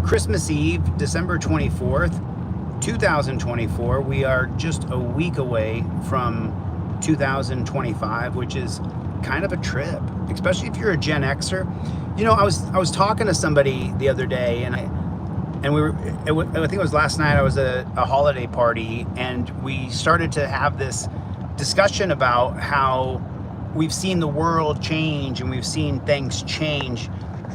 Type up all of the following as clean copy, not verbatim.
Christmas Eve, December 24th, 2024. We are just a week away from 2025, which is kind of a trip, especially if you're a Gen Xer. You know, I was talking to somebody the other day, and I think it was last night. I was at a holiday party, and we started to have this discussion about how we've seen the world change and we've seen things change.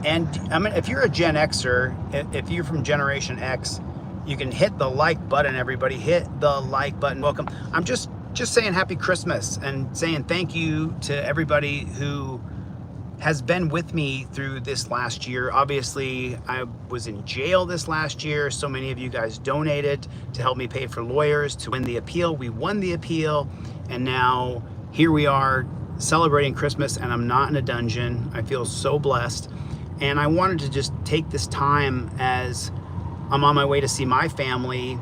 And I mean, if you're a Gen Xer, if you're from Generation X, you can hit the like button. Everybody hit the like button. Welcome. I'm just saying happy Christmas and saying thank you to everybody who has been with me through this last year. Obviously, I was in jail this last year. So many of you guys donated to help me pay for lawyers to win the appeal. We won the appeal, and now here we are celebrating Christmas, and I'm not in a dungeon. I feel so blessed. And I wanted to just take this time, as I'm on my way to see my family,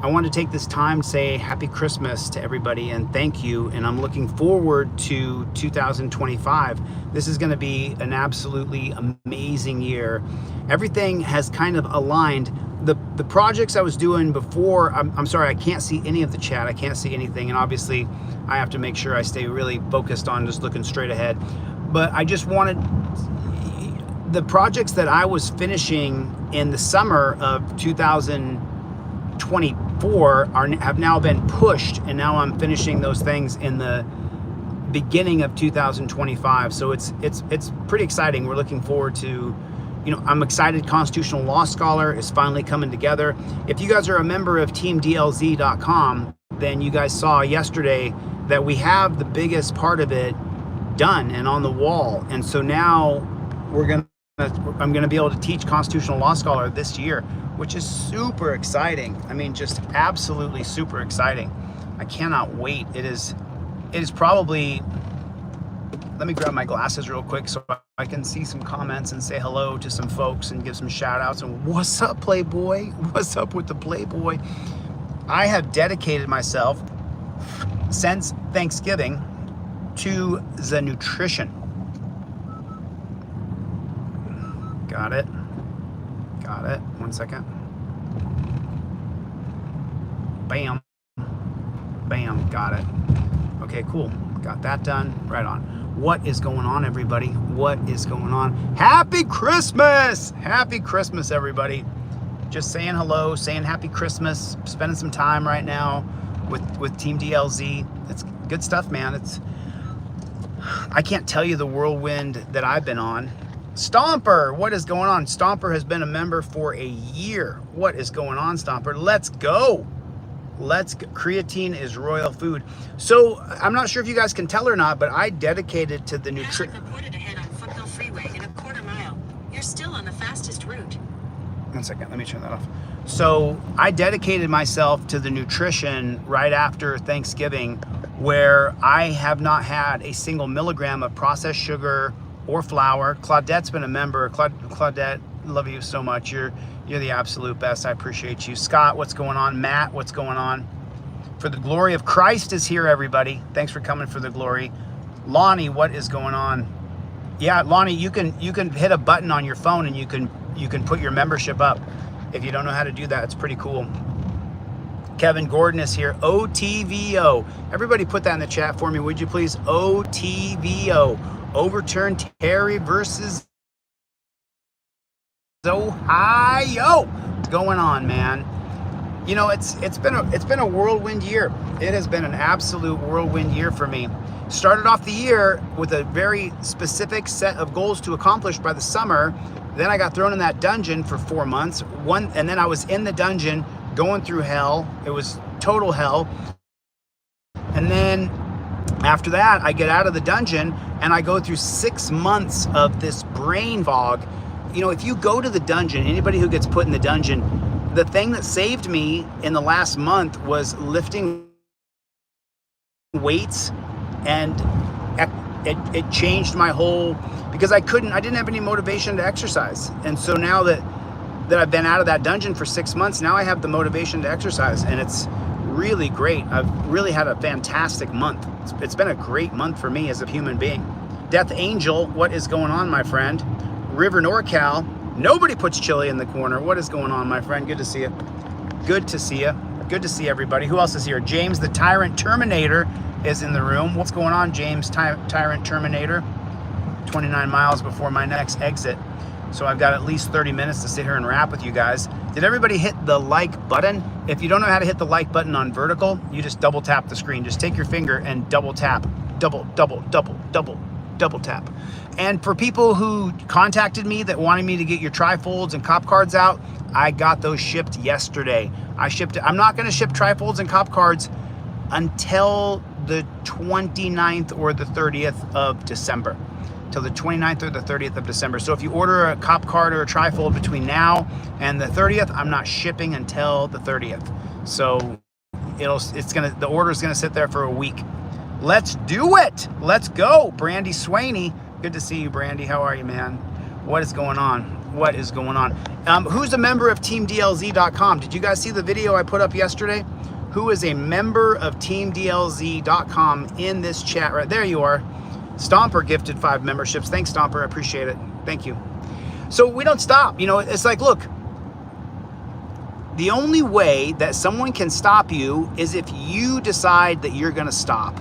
I want to take this time to say happy Christmas to everybody and thank you. And I'm looking forward to 2025. This is going to be an absolutely amazing year. Everything has kind of aligned. The projects I was doing before, I'm sorry, I can't see any of the chat. I can't see anything. And obviously I have to make sure I stay really focused on just looking straight ahead. But I just wanted, the projects that I was finishing in the summer of 2024 have now been pushed, and now I'm finishing those things in the beginning of 2025. So it's pretty exciting. We're looking forward to, you know, I'm excited. Constitutional Law Scholar is finally coming together. If you guys are a member of teamdlz.com, then you guys saw yesterday that we have the biggest part of it done and on the wall. And so now I'm going to be able to teach Constitutional Law Scholar this year, which is super exciting. I mean, just absolutely super exciting. I cannot wait. It is probably, let me grab my glasses real quick so I can see some comments and say hello to some folks and give some shout outs. And what's up, Playboy? What's up with the Playboy? I have dedicated myself since Thanksgiving to the nutrition. Got it. 1 second. Bam. Bam. Got it. Okay, cool. Got that done. Right on. What is going on, everybody? What is going on? Happy Christmas! Happy Christmas, everybody. Just saying hello, saying happy Christmas, spending some time right now with Team DLZ. It's good stuff, man. I can't tell you the whirlwind that I've been on. Stomper, what is going on? Stomper has been a member for a year. What is going on, Stomper? Let's go. Creatine is royal food. So I'm not sure if you guys can tell or not, but I dedicated to the nutrition. Reported ahead on Foothill Freeway in a quarter mile. You're still on the fastest route. 1 second, let me turn that off. So I dedicated myself to the nutrition right after Thanksgiving, where I have not had a single milligram of processed sugar or flour. Claudette's been a member. Claudette, love you so much. You're the absolute best. I appreciate you. Scott, what's going on? Matt, what's going on? For the glory of Christ is here, everybody. Thanks for coming for the glory. Lonnie, what is going on? Yeah, Lonnie, you can hit a button on your phone and you can put your membership up. If you don't know how to do that, it's pretty cool. Kevin Gordon is here. OTVO. Everybody put that in the chat for me, would you please? OTVO. Overturn Terry versus Ohio. What's going on, man? You know, it's been a whirlwind year. It has been an absolute whirlwind year for me. Started off the year with a very specific set of goals to accomplish by the summer. Then I got thrown in that dungeon for 4 months. And then I was in the dungeon going through hell. It was total hell. And then after that, I get out of the dungeon and I go through 6 months of this brain fog. You know, if you go to the dungeon, anybody who gets put in the dungeon, the thing that saved me in the last month was lifting weights, and it changed my whole, because I didn't have any motivation to exercise. And so now that I've been out of that dungeon for 6 months, now I have the motivation to exercise, and it's really great. I've really had a fantastic month. It's been a great month for me as a human being. Death Angel, what is going on, my friend? River NorCal, Nobody puts Chille in the corner. What is going on, my friend? Good to see you. Good to see you. Good to see everybody. Who else is here? James the Tyrant Terminator is in the room. What's going on, James Tyrant Terminator? 29 miles before my next exit. So I've got at least 30 minutes to sit here and rap with you guys. Did everybody hit the like button? If you don't know how to hit the like button on vertical, you just double tap the screen. Just take your finger and double tap. Double tap. And for people who contacted me that wanted me to get your trifolds and cop cards out, I got those shipped yesterday. I shipped it. I'm not going to ship trifolds and cop cards until the 29th or the 30th of December. Till the 29th or the 30th of December. So if you order a cop card or a trifold between now and the 30th, I'm not shipping until the 30th. So the order is gonna sit there for a week. Let's do it. Let's go. Brandy Swaney. Good to see you, Brandy. How are you, man? What is going on? What is going on? Who's a member of TeamDLZ.com? Did you guys see the video I put up yesterday? Who is a member of TeamDLZ.com in this chat? Right there you are. Stomper gifted 5 memberships. Thanks, Stomper. I appreciate it. Thank you. So we don't stop. You know, it's like, look, the only way that someone can stop you is if you decide that you're going to stop.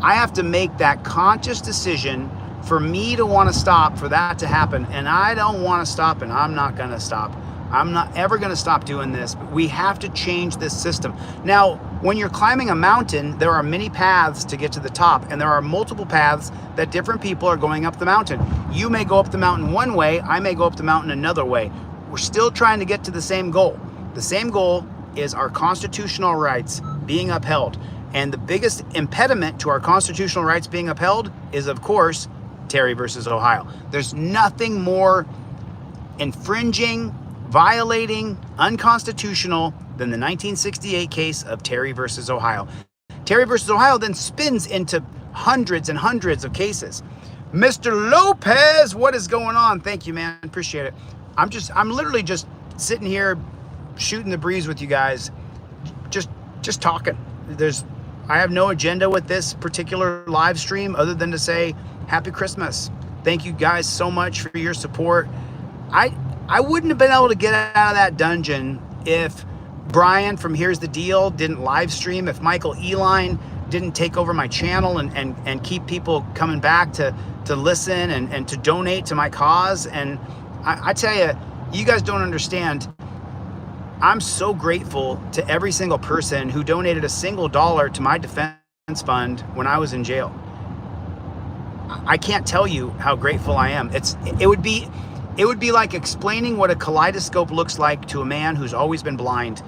I have to make that conscious decision for me to want to stop, for that to happen. And I don't want to stop, and I'm not going to stop. I'm not ever going to stop doing this, but we have to change this system. Now, when you're climbing a mountain, there are many paths to get to the top, and there are multiple paths that different people are going up the mountain. You may go up the mountain one way, I may go up the mountain another way. We're still trying to get to the same goal. The same goal is our constitutional rights being upheld. And the biggest impediment to our constitutional rights being upheld is, of course, Terry versus Ohio. There's nothing more infringing, violating, unconstitutional than the 1968 case of Terry versus Ohio. Terry versus Ohio then spins into hundreds and hundreds of cases. Mr. Lopez, what is going on? Thank you, man. Appreciate it. I'm literally just sitting here shooting the breeze with you guys, just talking. I have no agenda with this particular live stream other than to say Happy Christmas. Thank you guys so much for your support. I wouldn't have been able to get out of that dungeon if Brian from Here's the Deal didn't live stream, if Michael Eline didn't take over my channel and keep people coming back to listen and to donate to my cause. And I tell you, you guys don't understand. I'm so grateful to every single person who donated a single dollar to my defense fund when I was in jail. I can't tell you how grateful I am. It would be like explaining what a kaleidoscope looks like to a man who's always been blind.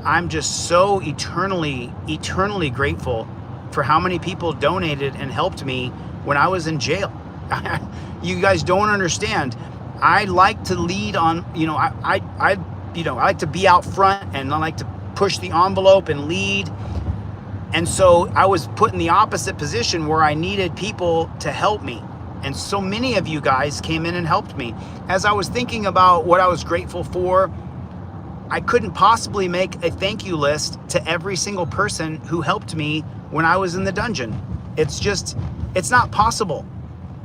I'm just so eternally grateful for how many people donated and helped me when I was in jail. You guys don't understand. I like to lead on, I like to be out front, and I like to push the envelope and lead. And so I was put in the opposite position where I needed people to help me. And so many of you guys came in and helped me. As I was thinking about what I was grateful for, I couldn't possibly make a thank you list to every single person who helped me when I was in the dungeon. It's not possible.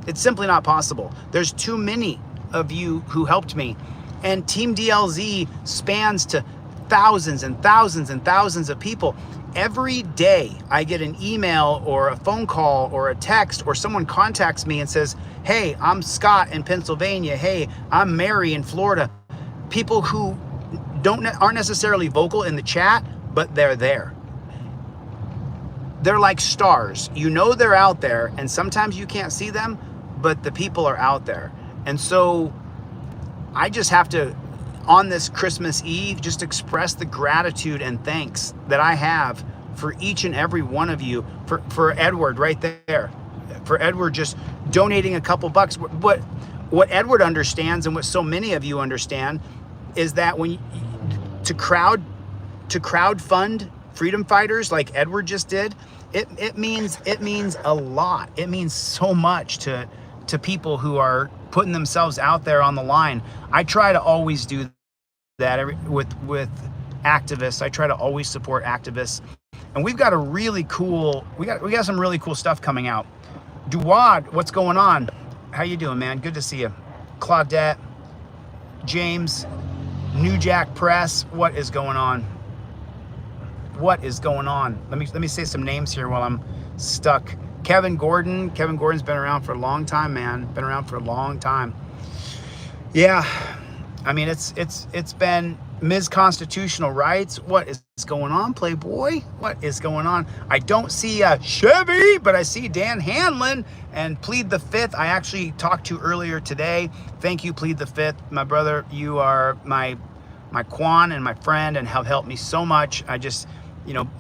It's simply not possible. There's too many of you who helped me. And Team DLZ spans to thousands and thousands and thousands of people. Every day I get an email or a phone call or a text, or someone contacts me and says, hey, I'm Scott in Pennsylvania. Hey, I'm Mary in Florida. People who aren't necessarily vocal in the chat, but they're there. They're like stars. You know they're out there, and sometimes you can't see them, but the people are out there. And so I just have to, on this Christmas Eve, just express the gratitude and thanks that I have for each and every one of you, for Edward right there, for Edward just donating a couple bucks. What Edward understands, and what so many of you understand, is that to crowdfund freedom fighters like Edward just did, it means a lot. It means so much to people who are putting themselves out there on the line. I try to always do that with activists. I try to always support activists. And we've got we got some really cool stuff coming out. Duwad, what's going on? How you doing, man? Good to see you. Claudette, James, New Jack Press. What is going on? What is going on? Let me say some names here while I'm stuck. Kevin Gordon. Kevin Gordon's been around for a long time, man. Been around for a long time. Yeah, I mean it's been Ms. Constitutional Rights. What is going on, Playboy? What is going on? I don't see Chevy, but I see Dan Hanlon and Plead the Fifth. I actually talked to earlier today. Thank you, Plead the Fifth, my brother. You are my Quan and my friend, and have helped me so much. I just, you know,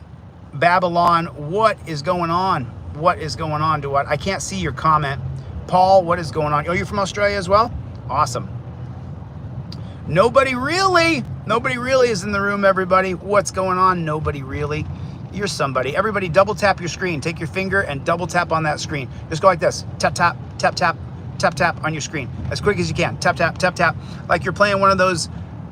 Babylon. What is going on? What is going on? I can't see your comment, Paul. What is going on? Oh, you're from Australia as well? Awesome. Nobody really is in the room, everybody. What's going on? Nobody really. You're somebody. Everybody double tap your screen. Take your finger and double tap on that screen. Just go like this. Tap, tap, tap, tap, tap, tap on your screen. As quick as you can. Tap, tap, tap, tap. Like you're playing one of those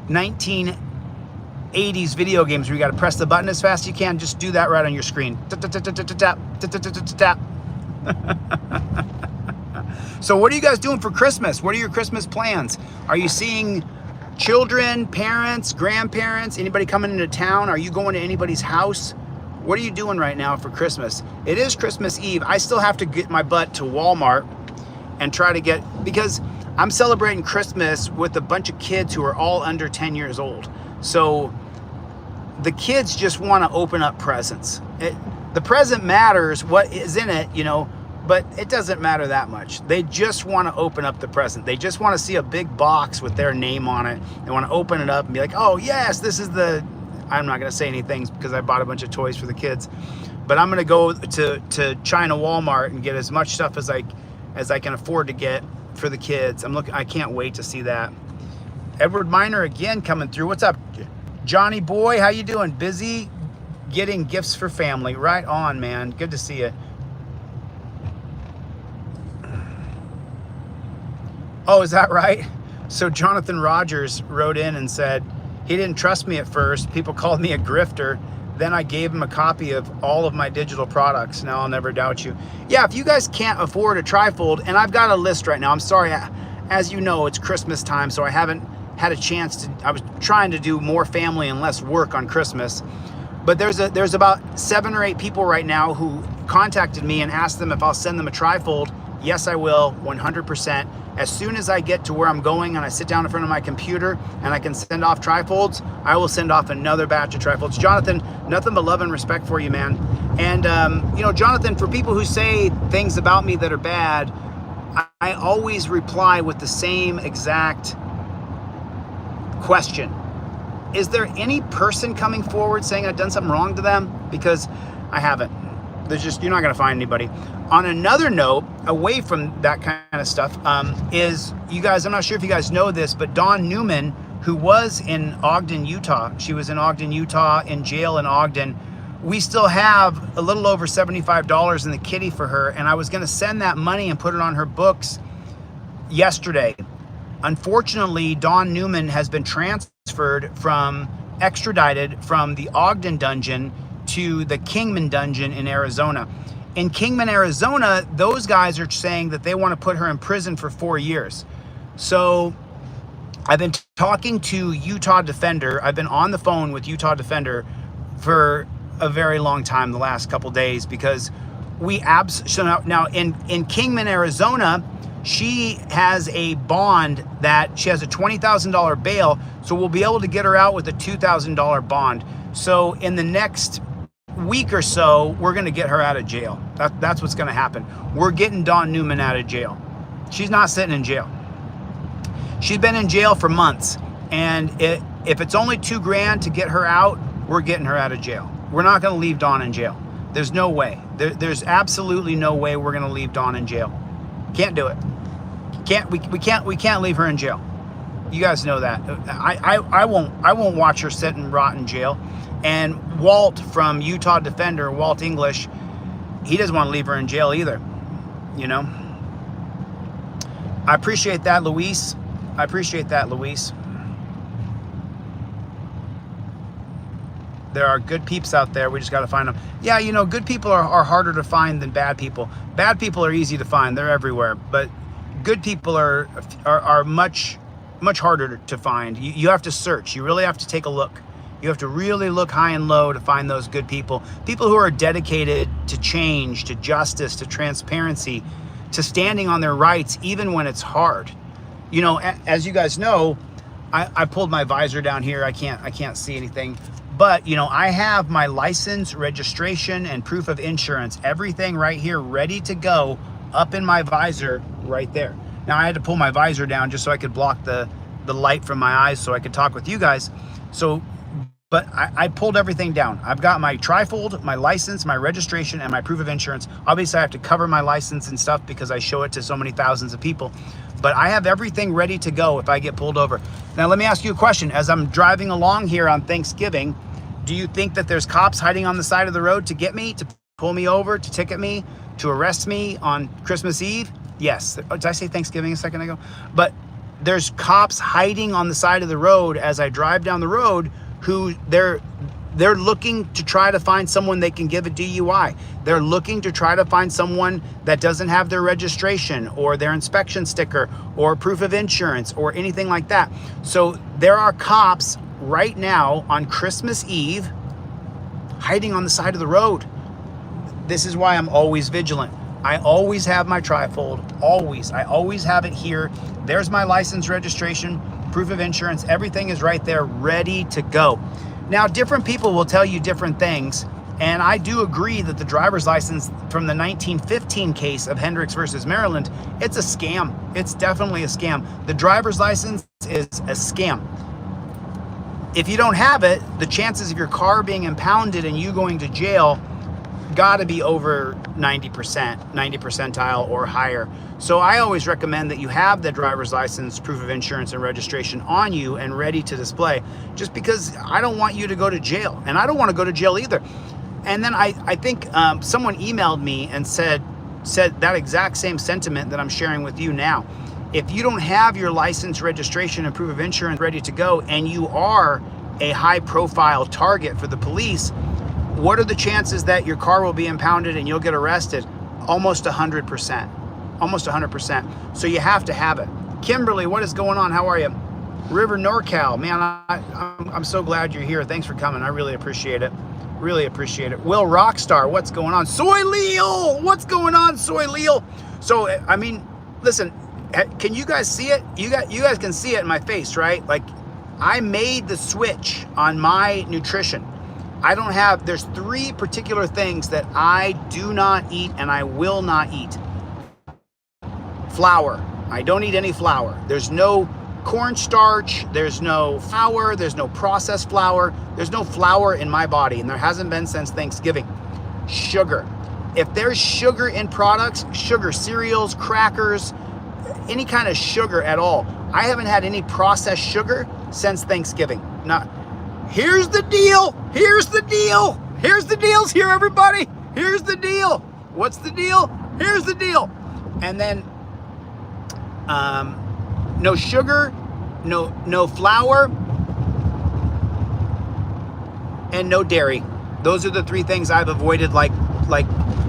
1980s video games where you got to press the button as fast as you can. Just do that right on your screen. Tap, tap, tap, tap, tap, tap, tap, tap. So what are you guys doing for Christmas? What are your Christmas plans? Are you seeing children, parents, grandparents, anybody coming into town? Are you going to anybody's house? What are you doing right now for Christmas? It is Christmas Eve. I still have to get my butt to Walmart and try to get, because I'm celebrating Christmas with a bunch of kids who are all under 10 years old. So the kids just want to open up presents. The present matters, what is in it, you know, but it doesn't matter that much. They just want to open up the present. They just want to see a big box with their name on it. They want to open it up and be like, oh yes, this is the, I'm not going to say anything because I bought a bunch of toys for the kids, but I'm going to go to China Walmart and get as much stuff as I can afford to get for the kids. I can't wait to see that. Edward Miner again coming through. What's up, Johnny boy? How you doing? Busy getting gifts for family. Right on, man. Good to see you. Oh, is that right? So Jonathan Rogers wrote in and said he didn't trust me at first. People called me a grifter. Then I gave him a copy of all of my digital products. Now I'll never doubt you. Yeah, if you guys can't afford a trifold, and I've got a list right now. I'm sorry, as you know, it's Christmas time, so I haven't had a chance to, I was trying to do more family and less work on Christmas. But there's about 7 or 8 people right now who contacted me and asked them if I'll send them a trifold. Yes, I will, 100%. As soon as I get to where I'm going and I sit down in front of my computer and I can send off trifolds, I will send off another batch of trifolds. Jonathan, nothing but love and respect for you, man. And, you know, Jonathan, for people who say things about me that are bad, I always reply with the same exact question. Is there any person coming forward saying I've done something wrong to them? Because I haven't. There's just, you're not going to find anybody. On another note, away from that kind of stuff, is you guys, I'm not sure if you guys know this, but Dawn Newman, who was in Ogden, Utah, she was in Ogden, Utah, in jail in Ogden. We still have a little over $75 in the kitty for her, and I was going to send that money and put it on her books yesterday. Unfortunately, Dawn Newman has been extradited from the Ogden dungeon to the Kingman dungeon in Arizona. In Kingman, Arizona, those guys are saying that they want to put her in prison for 4 years. So I've been talking to Utah Defender. I've been on the phone with Utah Defender for a very long time, the last couple days, because so now in Kingman, Arizona, she has a bond that she has a $20,000 bail. So we'll be able to get her out with a $2,000 bond. So in the next week or so, we're going to get her out of jail. That's what's going to happen. We're getting Dawn Newman out of jail. She's not sitting in jail. She's been in jail for months, and if it's only $2 grand to get her out, we're getting her out of jail. We're not going to leave Dawn in jail. There's no way. There's absolutely no way we're going to leave Dawn in jail. Can't do it. We can't leave her in jail. You guys know that. I won't watch her sit and rot in jail. And Walt from Utah Defender, Walt English, he doesn't want to leave her in jail either. You know? I appreciate that, Luis. I appreciate that, Luis. There are good peeps out there. We just got to find them. Yeah, you know, good people are harder to find than bad people. Bad people are easy to find. They're everywhere. But good people are much much harder to find. You have to search. You really have to take a look. You have to really look high and low to find those good people. People who are dedicated to change, to justice, to transparency, to standing on their rights, even when it's hard. You know, as you guys know, I pulled my visor down here. I can't see anything. But, you know, I have my license, registration, and proof of insurance, everything right here ready to go up in my visor right there. Now, I had to pull my visor down just so I could block the light from my eyes so I could talk with you guys. So, but I pulled everything down. I've got my trifold, my license, my registration, and my proof of insurance. Obviously, I have to cover my license and stuff because I show it to so many thousands of people. But I have everything ready to go if I get pulled over. Now, let me ask you a question. As I'm driving along here on Thanksgiving, do you think that there's cops hiding on the side of the road to get me, to pull me over, to ticket me, to arrest me on Christmas Eve? Yes. Did I say Thanksgiving a second ago? But there's cops hiding on the side of the road as I drive down the road who they're looking to try to find someone they can give a DUI. They're looking to try to find someone that doesn't have their registration or their inspection sticker or proof of insurance or anything like that. So there are cops right now on Christmas Eve hiding on the side of the road. This is why I'm always vigilant. I always have my trifold, always. I always have it here. There's my license, registration, proof of insurance. Everything is right there ready to go. Now, different people will tell you different things, and I do agree that the driver's license from the 1915 case of Hendricks versus Maryland, it's a scam. It's definitely a scam. The driver's license is a scam. If you don't have it, the chances of your car being impounded and you going to jail got to be over 90%, 90 percentile or higher. So I always recommend that you have the driver's license, proof of insurance, and registration on you and ready to display, just because I don't want you to go to jail, and I don't want to go to jail either. And then I think someone emailed me and said that exact same sentiment that I'm sharing with you now. If you don't have your license, registration, and proof of insurance ready to go, and you are a high-profile target for the police, what are the chances that your car will be impounded and you'll get arrested? Almost 100%. Almost 100%. So you have to have it. Kimberly, what is going on? How are you? River NorCal, man, I'm so glad you're here. Thanks for coming. I really appreciate it. Really appreciate it. Will Rockstar, what's going on? Soy Leal, what's going on, Soy Leal? So, I mean, listen, can you guys see it? You guys can see it in my face, right? Like, I made the switch on my nutrition. There's 3 particular things that I do not eat and I will not eat. Flour. I don't eat any flour. There's no cornstarch, there's no flour, there's no processed flour, there's no flour in my body, and there hasn't been since Thanksgiving. Sugar. If there's sugar in products, sugar, cereals, crackers, any kind of sugar at all, I haven't had any processed sugar since Thanksgiving. Not. Here's the deal. Here's the deal. Here's the deals here, everybody. Here's the deal. What's the deal? Here's the deal. And then no sugar, no flour, and no dairy. Those are the 3 things I've avoided. Like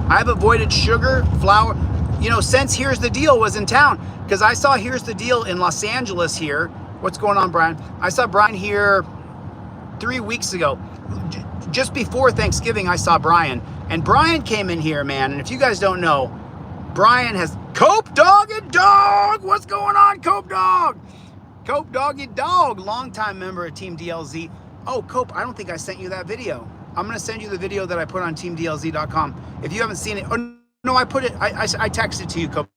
I've avoided sugar, flour, you know, since Here's the Deal was in town, because I saw Here's the Deal in Los Angeles here. What's going on, Brian? I saw Brian here 3 weeks ago. Just before Thanksgiving, I saw Brian, and Brian came in here, man. And if you guys don't know, Brian has Cope Dog and Dog. What's going on, Cope Dog? Cope Doggy Dog, longtime member of Team DLZ. Oh, Cope, I don't think I sent you that video. I'm going to send you the video that I put on teamdlz.com. If you haven't seen it, oh no, I put it, I texted to you, Cope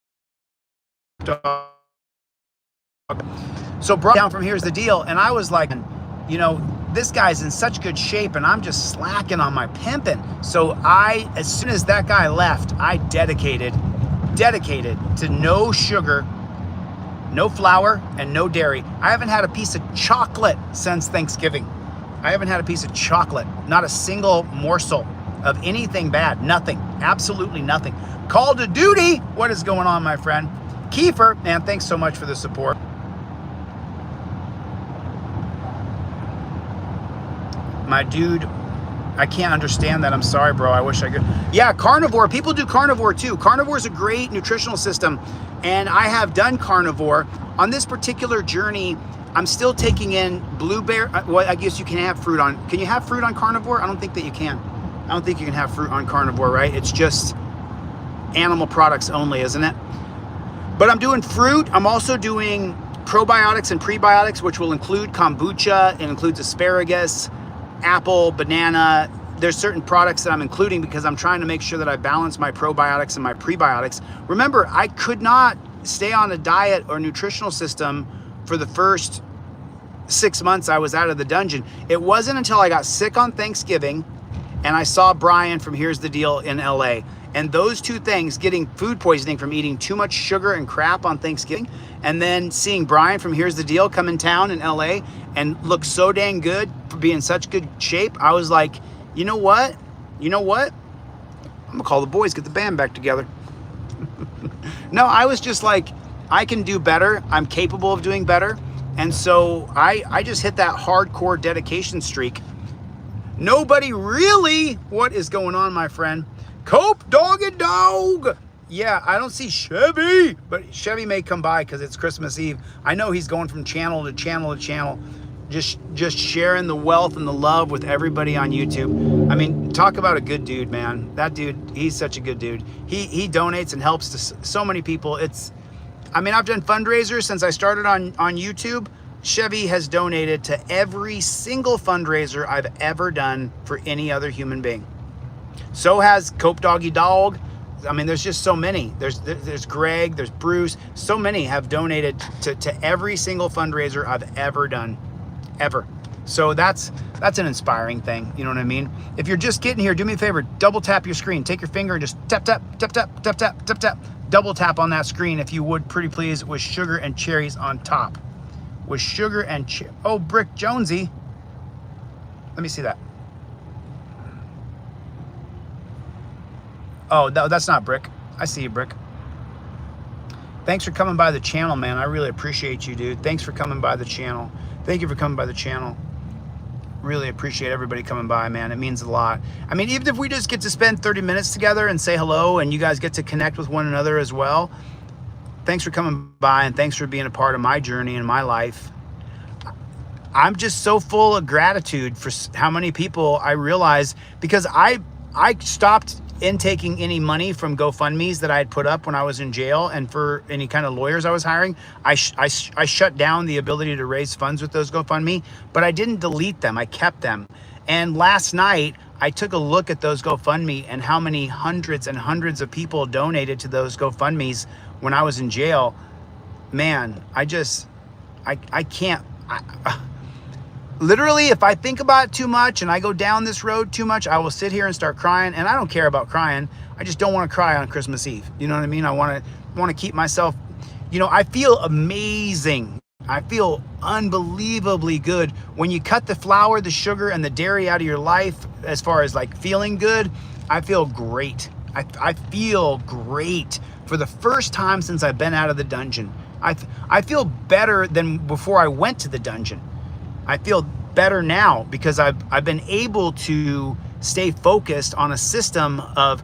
Dog. So Brian down from Here's the Deal, and I was like, you know, this guy's in such good shape and I'm just slacking on my pimping. So as soon as that guy left, I dedicated to no sugar, no flour, and no dairy. I haven't had a piece of chocolate since Thanksgiving. I haven't had a piece of chocolate, not a single morsel of anything bad, nothing, absolutely nothing. Call to duty, what is going on, my friend? Kiefer, man, thanks so much for the support. My dude, I can't understand that. I'm sorry, bro. I wish I could. Yeah, carnivore. People do carnivore too. Carnivore is a great nutritional system, and I have done carnivore. on this particular journey, I'm still taking in blueberry. Well, I guess you can have fruit on. Can you have fruit on carnivore? I don't think that you can. I don't think you can have fruit on carnivore, right? It's just animal products only, isn't it? But I'm doing fruit. I'm also doing probiotics and prebiotics, which will include kombucha. It includes asparagus, apple, banana. There's certain products that I'm including because I'm trying to make sure that I balance my probiotics and my prebiotics. Remember, I could not stay on a diet or nutritional system for the first 6 months I was out of the dungeon. It wasn't until I got sick on Thanksgiving and I saw Brian from Here's the Deal in LA. And those two things, getting food poisoning from eating too much sugar and crap on Thanksgiving, and then seeing Brian from Here's the Deal come in town in LA and look so dang good for being in such good shape, I was like, you know what? I'm gonna call the boys, get the band back together. No, I was just like, I can do better. I'm capable of doing better. And so I just hit that hardcore dedication streak. Nobody really, what is going on, my friend? Cope, dog and dog. Yeah, I don't see Chevy, but Chevy may come by because it's Christmas Eve. I know he's going from channel to channel to channel, just sharing the wealth and the love with everybody on YouTube. I mean, talk about a good dude, man. That dude, he's such a good dude. He donates and helps to so many people. I mean, I've done fundraisers since I started on YouTube. Chevy has donated to every single fundraiser I've ever done for any other human being. So has Cope Doggy Dog. I mean, there's just so many. There's Greg, there's Bruce. So many have donated to every single fundraiser I've ever done, ever. So that's an inspiring thing. You know what I mean? If you're just getting here, do me a favor, double tap your screen. Take your finger and just tap, tap, tap, tap, tap, tap, tap, tap. Double tap on that screen if you would, pretty please, with sugar and cherries on top. With sugar and oh, Brick Jonesy. Let me see that. Oh, that's not Brick. I see you, Brick. Thanks for coming by the channel, man. I really appreciate you, dude. Thanks for coming by the channel. Thank you for coming by the channel. Really appreciate everybody coming by, man. It means a lot. I mean, even if we just get to spend 30 minutes together and say hello and you guys get to connect with one another as well, thanks for coming by and thanks for being a part of my journey and my life. I'm just so full of gratitude for how many people I realize, because I stopped intaking any money from GoFundMes that I had put up when I was in jail, and for any kind of lawyers I was hiring. I shut down the ability to raise funds with those GoFundMe, but I didn't delete them. I kept them. And last night I took a look at those GoFundMe and how many hundreds and hundreds of people donated to those GoFundMes when I was in jail. Man, I can't. Literally, if I think about it too much and I go down this road too much, I will sit here and start crying. And I don't care about crying. I just don't want to cry on Christmas Eve. You know what I mean? I want to keep myself, you know, I feel amazing. I feel unbelievably good when you cut the flour, the sugar, and the dairy out of your life. As far as like feeling good, I feel great. I feel great for the first time since I've been out of the dungeon. I feel better than before I went to the dungeon. I feel better now because I've been able to stay focused on a system of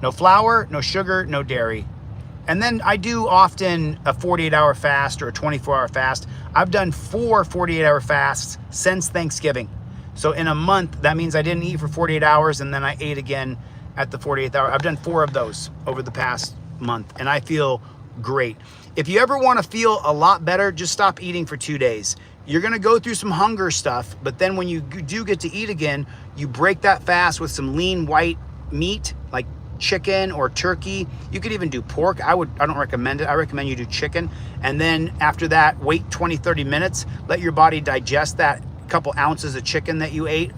no flour, no sugar, no dairy. And then I do often a 48-hour fast or a 24-hour fast. I've done 4 48-hour fasts since Thanksgiving. So in a month, that means I didn't eat for 48 hours and then I ate again at the 48th hour. I've done 4 of those over the past month and I feel great. If you ever want to feel a lot better, just stop eating for 2 days. You're going to go through some hunger stuff, but then when you do get to eat again, you break that fast with some lean white meat like chicken or turkey. You could even do pork. I don't recommend it. I recommend you do chicken. And then after that, wait 20-30 minutes, let your body digest that couple ounces of chicken that you ate.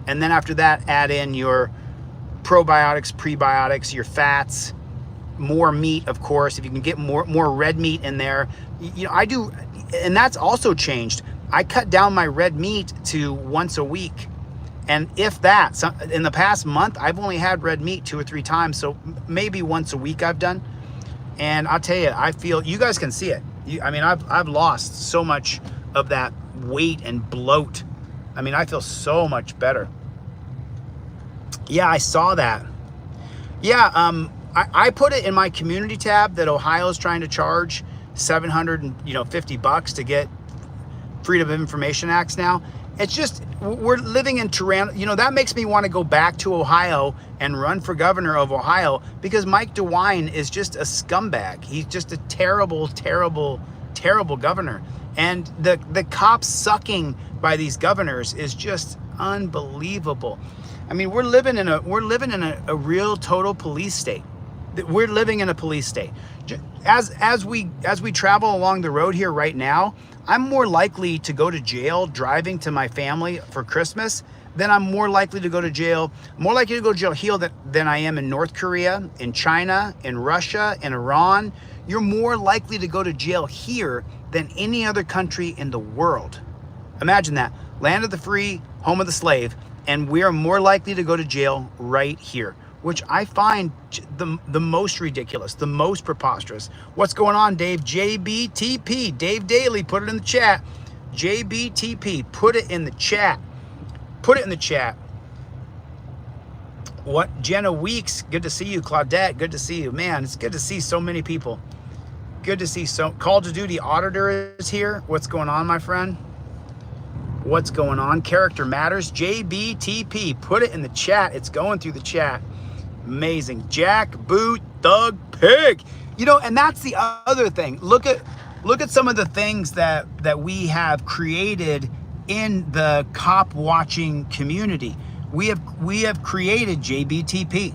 And then after that, add in your probiotics, prebiotics, your fats, more meat, of course. If you can get more red meat in there, you know, I do. And that's also changed. I cut down my red meat to once a week. And if that, in the past month, I've only had red meat 2 or 3 times. So maybe once a week I've done. And I'll tell you, I feel, you guys can see it. I mean, I've lost so much of that weight and bloat. I mean, I feel so much better. Yeah, I saw that. Yeah, I put it in my community tab that Ohio's trying to charge $750 to get Freedom of Information Acts now. It's just, we're living in tyrannical, that makes me want to go back to Ohio and run for governor of Ohio, because Mike DeWine is just a scumbag. He's just a terrible, terrible, terrible governor. And the cops sucking by these governors is just unbelievable. I mean, we're living in a real total police state. We're living in a police state. As we travel along the road here right now, I'm more likely to go to jail driving to my family for Christmas than I'm more likely to go to jail here than I am in North Korea, in China, in Russia, in Iran. You're more likely to go to jail here than any other country in the world. Imagine that. Land of the free, home of the slave, and we are more likely to go to jail right here, which I find the most ridiculous, the most preposterous. What's going on, Dave? JBTP, Dave Daly, put it in the chat. JBTP, put it in the chat. Put it in the chat. What? Jenna Weeks, good to see you. Claudette, good to see you. Man, it's good to see so many people. Good to see Call of Duty Auditor is here. What's going on, my friend? What's going on? Character Matters. JBTP, put it in the chat. It's going through the chat. Amazing. Jack, Boot, Thug, Pig. And that's the other thing. Look at some of the things that we have created in the cop watching community. We have created JBTP.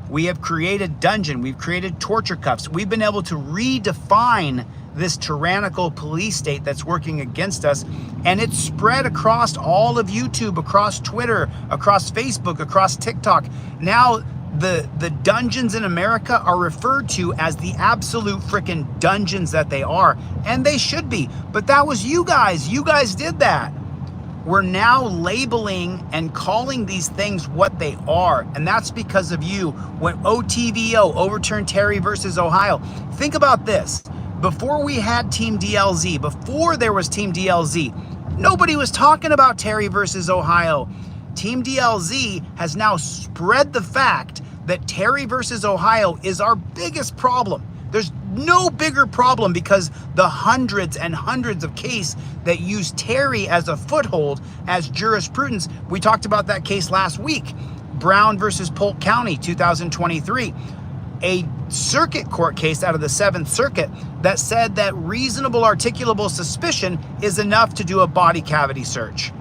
We have created Dungeon. We've created torture cuffs. We've been able to redefine this tyrannical police state that's working against us, and it's spread across all of YouTube, across Twitter, across Facebook, across TikTok. Now the dungeons in America are referred to as the absolute freaking dungeons that they are, and they should be. But that was you guys. You guys did that. We're now labeling and calling these things what they are, and that's because of you. When OTVO, overturned Terry versus Ohio. Think about this. Before we had Team DLZ, before there was Team DLZ, nobody was talking about Terry versus Ohio. Team DLZ has now spread the fact that Terry versus Ohio is our biggest problem. There's no bigger problem, because the hundreds and hundreds of cases that use Terry as a foothold as jurisprudence. We talked about that case last week, Brown versus Polk County, 2023. A circuit court case out of the 7th Circuit that said that reasonable articulable suspicion is enough to do a body cavity search.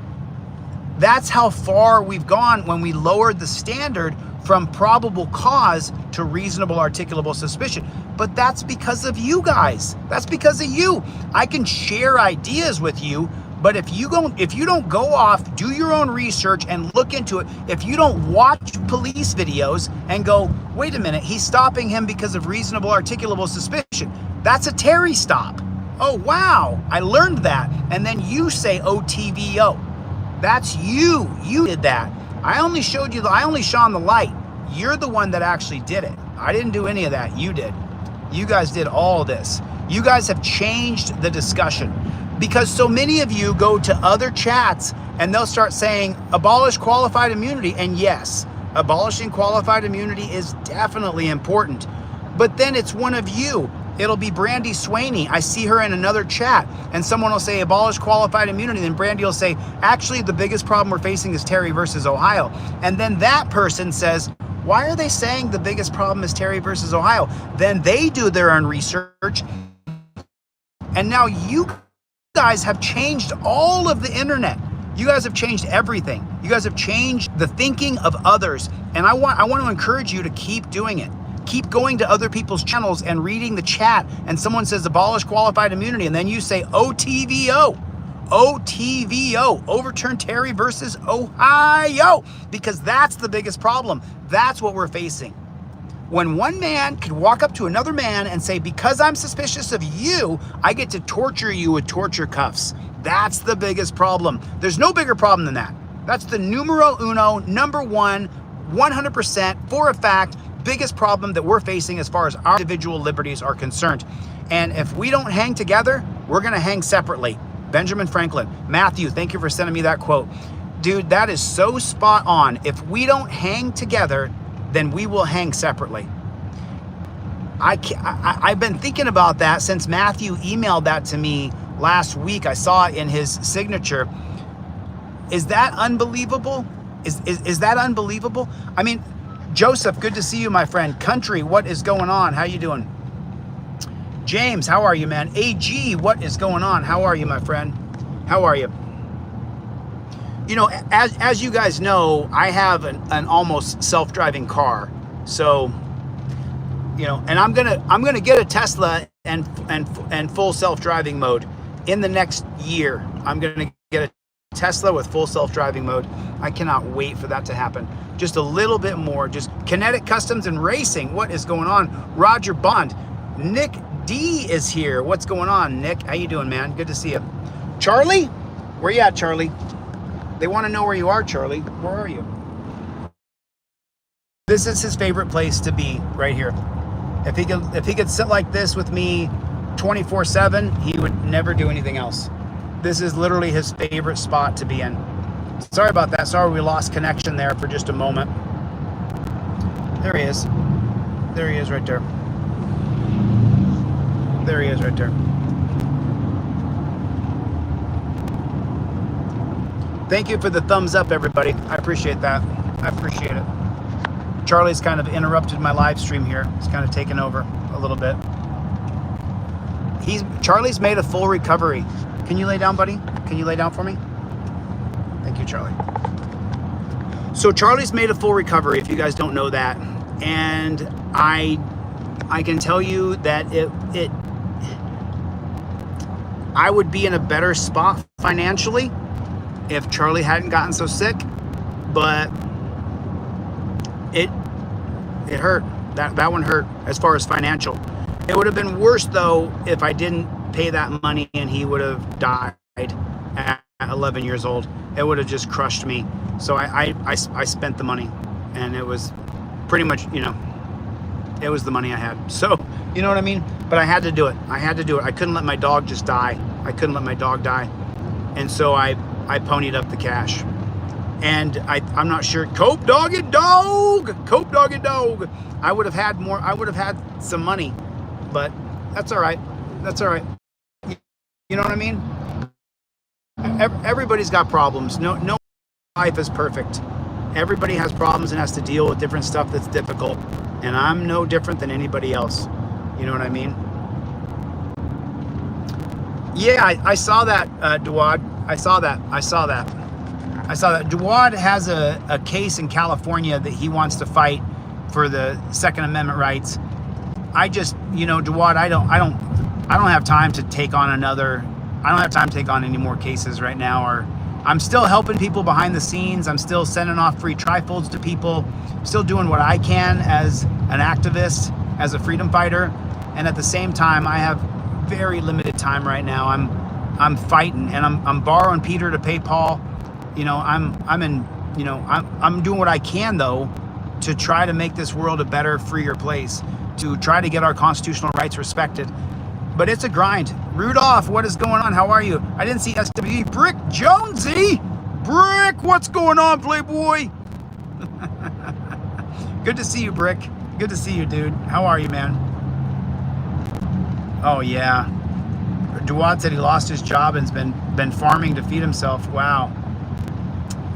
That's how far we've gone when we lowered the standard from probable cause to reasonable articulable suspicion. But that's because of you guys. That's because of you. I can share ideas with you, but if you don't go off, do your own research and look into it, if you don't watch police videos and go, wait a minute, he's stopping him because of reasonable articulable suspicion, that's a Terry stop. Oh, wow, I learned that. And then you say OTVO. That's you. You did that. I only showed you, I only shone the light. You're the one that actually did it. I didn't do any of that. You did. You guys did all this. You guys have changed the discussion, because so many of you go to other chats and they'll start saying abolish qualified immunity. And yes, abolishing qualified immunity is definitely important. But then it's one of you. It'll be Brandy Swaney. I see her in another chat and someone will say abolish qualified immunity. Then Brandy will say, actually, the biggest problem we're facing is Terry versus Ohio. And then that person says, why are they saying the biggest problem is Terry versus Ohio? Then they do their own research. And now you guys have changed all of the internet. You guys have changed everything. You guys have changed the thinking of others. And I want to encourage you to keep doing it. Keep going to other people's channels and reading the chat, and someone says abolish qualified immunity, and then you say OTVO. OTVO, overturn Terry versus Ohio, because that's the biggest problem. That's what we're facing. When one man could walk up to another man and say, because I'm suspicious of you, I get to torture you with torture cuffs. That's the biggest problem. There's no bigger problem than that. That's the numero uno, number one, 100% for a fact, biggest problem that we're facing as far as our individual liberties are concerned. And if we don't hang together, we're going to hang separately. Benjamin Franklin. Matthew, thank you for sending me that quote. Dude, that is so spot on. If we don't hang together, then we will hang separately. I've been thinking about that since Matthew emailed that to me last week. I saw it in his signature. Is that unbelievable? Is that unbelievable? I mean, Joseph, good to see you, my friend. Country, what is going on? How you doing? James, how are you, man? AG, what is going on? How are you, my friend? How are you? You know, as you guys know, I have an almost self-driving car. So, you know, and I'm gonna get a Tesla and full self-driving mode in the next year. I'm gonna get a Tesla with full self-driving mode. I cannot wait for that to happen. Just a little bit more. Just Kinetic Customs and Racing. What is going on? Roger Bond. Nick D is here. What's going on, Nick? How you doing, man? Good to see you. Charlie? Where you at, Charlie? They want to know where you are, Charlie. Where are you? This is his favorite place to be, right here. If he could sit like this with me 24/7, he would never do anything else. This is literally his favorite spot to be in. Sorry about that. Sorry we lost connection there for just a moment. There he is. There he is right there. There he is right there. Thank you for the thumbs up, everybody. I appreciate that. I appreciate it. Charlie's kind of interrupted my live stream here. He's kind of taken over a little bit. Charlie's made a full recovery. Can you lay down, buddy? Can you lay down for me? Thank you, Charlie. So Charlie's made a full recovery, if you guys don't know that. And I can tell you that I would be in a better spot financially if Charlie hadn't gotten so sick, but it hurt. That one hurt as far as financial. It would have been worse though if I didn't pay that money and he would have died at 11 years old. It would have just crushed me. So I spent the money, and it was pretty much, you know, it was the money I had. So, you know what I mean? But I had to do it. I had to do it. I couldn't let my dog just die. I couldn't let my dog die. And so I ponied up the cash. And I'm not sure. Cope doggy dog. Cope doggy dog. I would have had more. I would have had some money, but that's all right. That's all right. You know what I mean? Everybody's got problems. No life is perfect. Everybody has problems and has to deal with different stuff that's difficult. And I'm no different than anybody else. You know what I mean? Yeah, I saw that, Duwad. I saw that. Duwad has a case in California that he wants to fight for the Second Amendment rights. I just, you know, Duwad, I don't have time to take on any more cases right now. Or I'm still helping people behind the scenes. I'm still sending off free trifolds to people. Still doing what I can as an activist, as a freedom fighter. And at the same time, I have very limited time right now. I'm fighting, and I'm borrowing Peter to pay Paul. You know, I'm doing what I can though to try to make this world a better, freer place, to try to get our constitutional rights respected. But it's a grind. Rudolph, what is going on? How are you? I didn't see SWE. Brick Jonesy! Brick, what's going on, Playboy? Good to see you, Brick. Good to see you, dude. How are you, man? Oh, yeah. Duwad said he lost his job and's been farming to feed himself. Wow.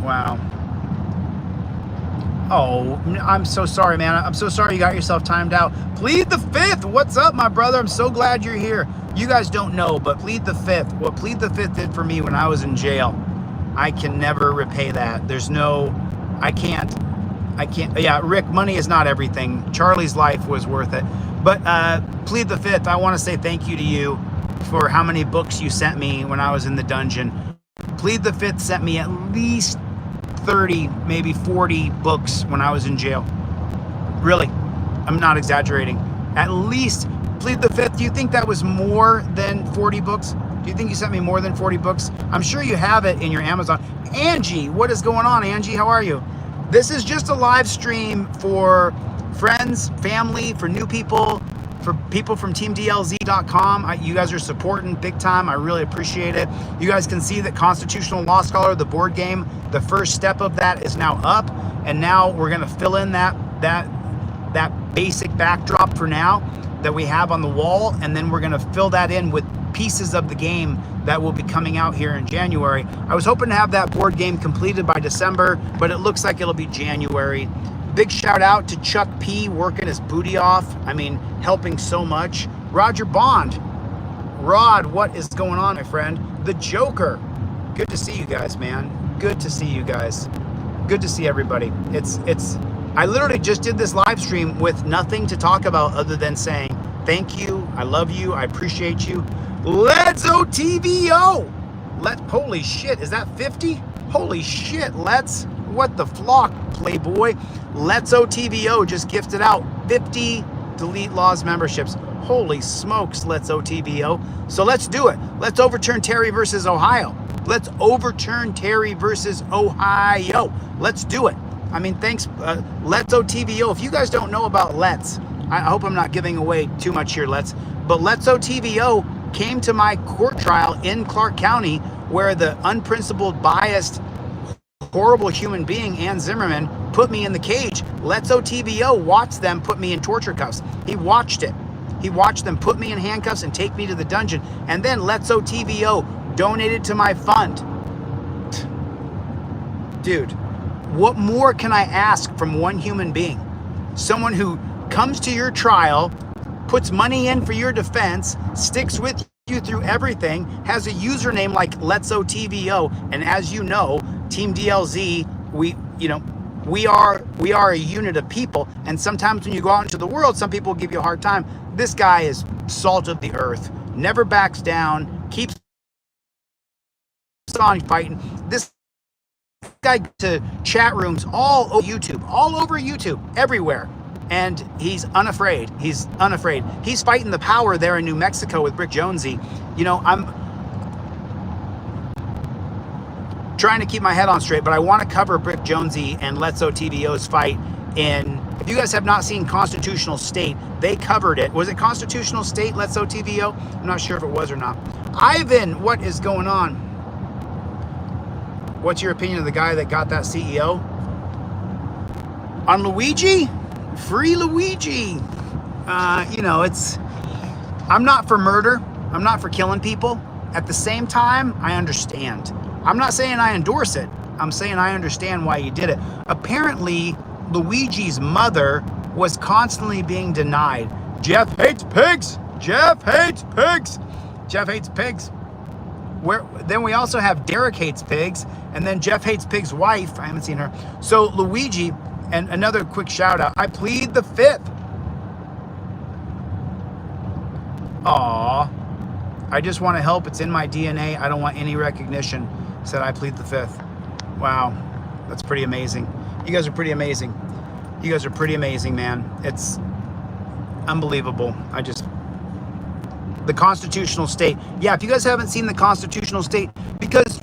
Wow. Oh, I'm so sorry, man. I'm so sorry you got yourself timed out. Plead the Fifth. What's up, my brother? I'm so glad you're here. You guys don't know, but Plead the Fifth. What Plead the Fifth did for me when I was in jail, I can never repay that. There's no, I can't. Yeah, Rick, money is not everything. Charlie's life was worth it. But Plead the Fifth, I want to say thank you to you for how many books you sent me when I was in the dungeon. Plead the Fifth sent me at least 30, maybe 40 books when I was in jail. Really, I'm not exaggerating. At least, Plead the Fifth, do you think that was more than 40 books? Do you think you sent me more than 40 books? I'm sure you have it in your Amazon. Angie, what is going on, Angie? How are you? This is just a live stream for friends, family, for new people, for people from teamdlz.com. You guys are supporting big time. I really appreciate it. You guys can see that Constitutional Law Scholar, the board game, the first step of that is now up, and now we're going to fill in that basic backdrop for now. that we have on the wall, and then we're gonna fill that in with pieces of the game that will be coming out here in January. I was hoping to have that board game completed by December, but it looks like it'll be January. Big shout out to Chuck P working his booty off. I mean, helping so much. Roger Bond. Rod, what is going on, my friend? The Joker. Good to see you guys, man. Good to see you guys. Good to see everybody. I literally just did this live stream with nothing to talk about other than saying thank you, I love you, I appreciate you. Let's OTVO. Holy shit, is that 50? Holy shit, what the flock, Playboy. Let's OTVO just gifted out 50 Delete Lawz memberships. Holy smokes, let's OTVO. So let's do it. Let's overturn Terry versus Ohio. Let's overturn Terry versus Ohio. Let's do it. I mean, thanks. Let's OTVO. If you guys don't know about Let's, I hope I'm not giving away too much here, but Let's OTVO came to my court trial in Clark County, where the unprincipled, biased, horrible human being, Ann Zimmerman, put me in the cage. Let's OTVO watched them put me in torture cuffs. He watched it. He watched them put me in handcuffs and take me to the dungeon. And then Let's OTVO donated to my fund. Dude, what more can I ask from one human being? Someone who comes to your trial, puts money in for your defense, sticks with you through everything, has a username like Let's OTVO, and as you know, Team DLZ, we are a unit of people, and sometimes when you go out into the world, some people give you a hard time. This guy is salt of the earth, never backs down, keeps on fighting. This guy to chat rooms all over YouTube, everywhere. And he's unafraid. He's fighting the power there in New Mexico with Brick Jonesy. I'm trying to keep my head on straight, but I want to cover Brick Jonesy and Let's OTVO's fight in, if you guys have not seen Constitutional State, they covered it. Was it Constitutional State, Let's OTVO? I'm not sure if it was or not. Ivan, what is going on? What's your opinion of the guy that got that CEO? On Luigi? Free Luigi. I'm not for murder. I'm not for killing people. At the same time, I understand. I'm not saying I endorse it. I'm saying I understand why he did it. Apparently, Luigi's mother was constantly being denied. Jeff hates pigs. Jeff hates pigs. Jeff hates pigs. Then we also have Derek hates pigs, and then Jeff hates pigs' wife. I haven't seen her. So Luigi, and another quick shout out, I plead the fifth. Aw, I just want to help. It's in my DNA. I don't want any recognition. Said I plead the fifth. Wow, that's pretty amazing. You guys are pretty amazing. You guys are pretty amazing, man. It's unbelievable. The Constitutional State. Yeah, if you guys haven't seen the Constitutional State, because,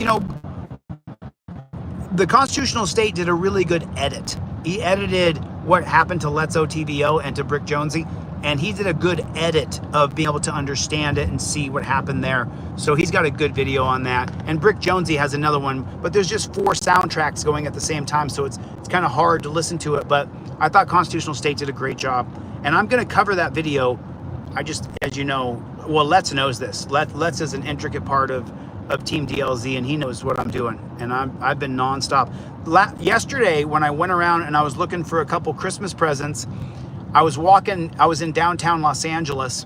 the Constitutional State did a really good edit. He edited what happened to Let's OTVO and to Brick Jonesy, and he did a good edit of being able to understand it and see what happened there. So he's got a good video on that. And Brick Jonesy has another one, but there's just 4 soundtracks going at the same time, so it's kind of hard to listen to it, but I thought Constitutional State did a great job. And I'm gonna cover that video. As you know, well, Let's knows this. Let's is an intricate part of Team DLZ, and he knows what I'm doing, and I've been nonstop. Yesterday, when I went around and I was looking for a couple Christmas presents, I was in downtown Los Angeles,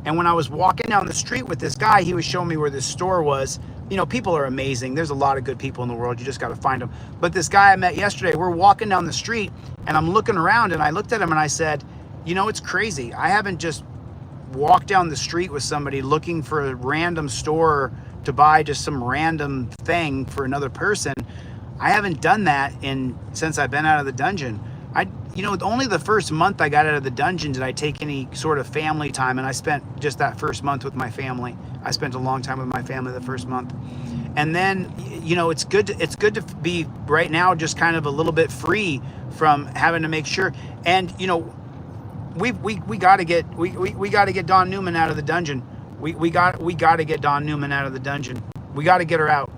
and when I was walking down the street with this guy, he was showing me where this store was. People are amazing. There's a lot of good people in the world. You just got to find them. But this guy I met yesterday, we're walking down the street, and I'm looking around, and I looked at him and I said, it's crazy. I haven't just walked down the street with somebody looking for a random store to buy just some random thing for another person. I haven't done that since I've been out of the dungeon. Only the first month I got out of the dungeon did I take any sort of family time, and I spent just that first month with my family. I spent a long time with my family the first month. And then, it's good to be right now just kind of a little bit free from having to make sure. And, we got to get Dawn Newman out of the dungeon. We got to get Dawn Newman out of the dungeon. We got to get her out.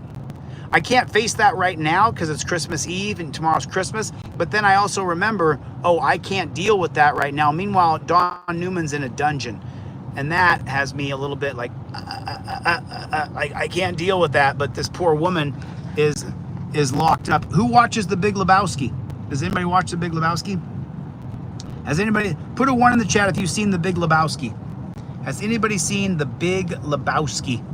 I can't face that right now because it's Christmas Eve and tomorrow's Christmas. But then I also remember, oh, I can't deal with that right now. Meanwhile, Don Newman's in a dungeon. And that has me a little bit like, I can't deal with that. But this poor woman is locked up. Who watches The Big Lebowski? Does anybody watch The Big Lebowski? Has anybody, put a 1 in the chat if you've seen The Big Lebowski. Has anybody seen The Big Lebowski?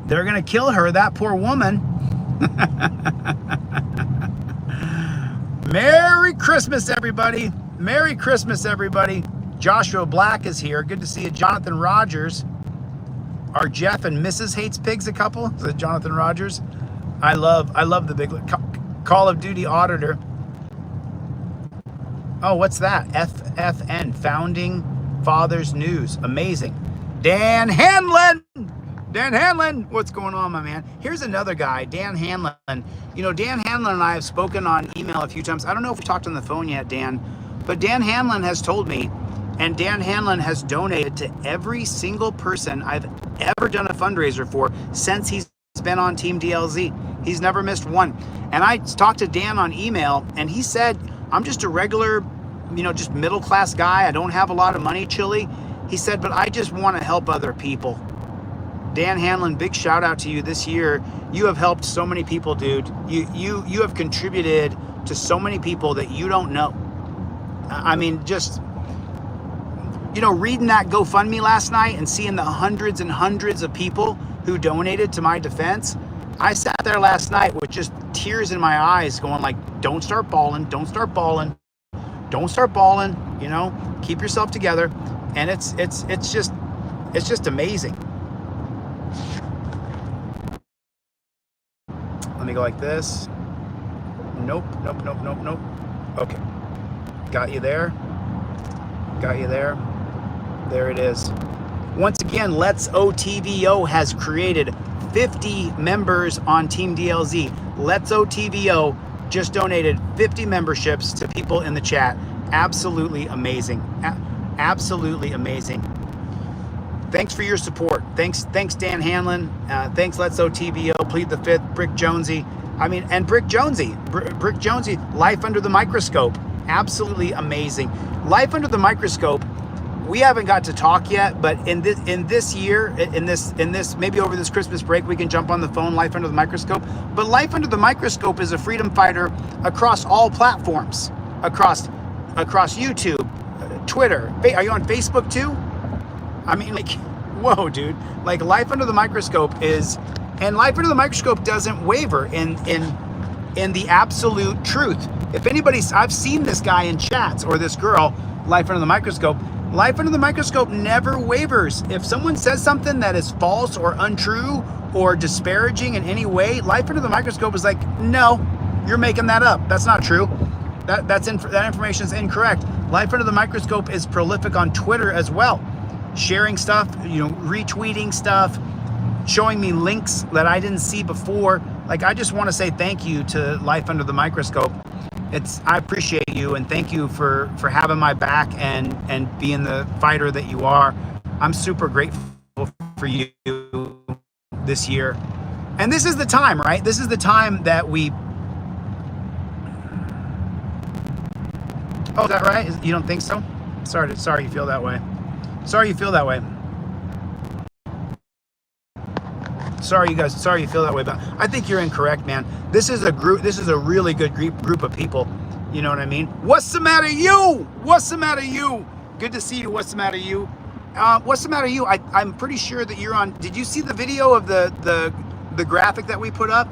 They're gonna kill her, that poor woman. Merry Christmas, everybody. Merry Christmas, everybody. Joshua Black is here. Good to see you. Jonathan Rogers. Are Jeff and Mrs. Hates Pigs a couple? Is it Jonathan Rogers? I love The Big Call of Duty Auditor. Oh, what's that? FFN, Founding Fathers News. Amazing. Dan Hanlon. Dan Hanlon, what's going on, my man? Here's another guy, Dan Hanlon. You know, Dan Hanlon and I have spoken on email a few times. I don't know if we talked on the phone yet, Dan, but Dan Hanlon has told me, and Dan Hanlon has donated to every single person I've ever done a fundraiser for since he's been on Team DLZ. He's never missed one. And I talked to Dan on email, and he said, I'm just a regular, you know, just middle-class guy. I don't have a lot of money, Chille. He said, but I just want to help other people. Dan Hanlon, big shout out to you this year. You have helped so many people, dude. You have contributed to so many people that you don't know. I mean, just, you know, reading that GoFundMe last night and seeing the hundreds and hundreds of people who donated to my defense, I sat there last night with just tears in my eyes going like, don't start bawling, don't start bawling, don't start bawling, you know, keep yourself together. And it's just amazing. Let me go like this. Nope. Okay. Got you there. Got you there. There it is. Once again, Let's OTVO has created 50 members on Team DLZ. Let's OTVO just donated 50 memberships to people in the chat. Absolutely amazing. Absolutely amazing. Thanks for your support. Thanks Dan Hanlon. Thanks Let's OTVO, Plead the Fifth, Brick Jonesy. I mean, and Brick Jonesy, Life Under the Microscope. Absolutely amazing. Life Under the Microscope. We haven't got to talk yet, but in this year, maybe over this Christmas break, we can jump on the phone. Life Under the Microscope. But Life Under the Microscope is a freedom fighter across all platforms, across YouTube, Twitter. Are you on Facebook too? I mean, like, whoa, dude. Like, Life Under the Microscope is, and Life Under the Microscope doesn't waver in the absolute truth. If anybody's, I've seen this guy in chats, or this girl, Life Under the Microscope. Life Under the Microscope never wavers. If someone says something that is false or untrue or disparaging in any way, Life Under the Microscope is like, no, you're making that up. That's not true. That information is incorrect. Life Under the Microscope is prolific on Twitter as well. Sharing stuff, you know, retweeting stuff, showing me links that I didn't see before. Like, I just want to say thank you to Life Under the Microscope. I appreciate you, and thank you for having my back and being the fighter that you are. I'm super grateful for you this year. And this is the time, right? This is the time that we... Oh, is that right? You don't think so? Sorry you feel that way. Sorry you feel that way. Sorry, you guys. Sorry you feel that way, but I think you're incorrect, man. This is a group. This is a really good group of people. You know what I mean? What's the matter, you? What's the matter, you? Good to see you. What's the matter, you? What's the matter, you? I'm pretty sure that you're on. Did you see the video of the graphic that we put up?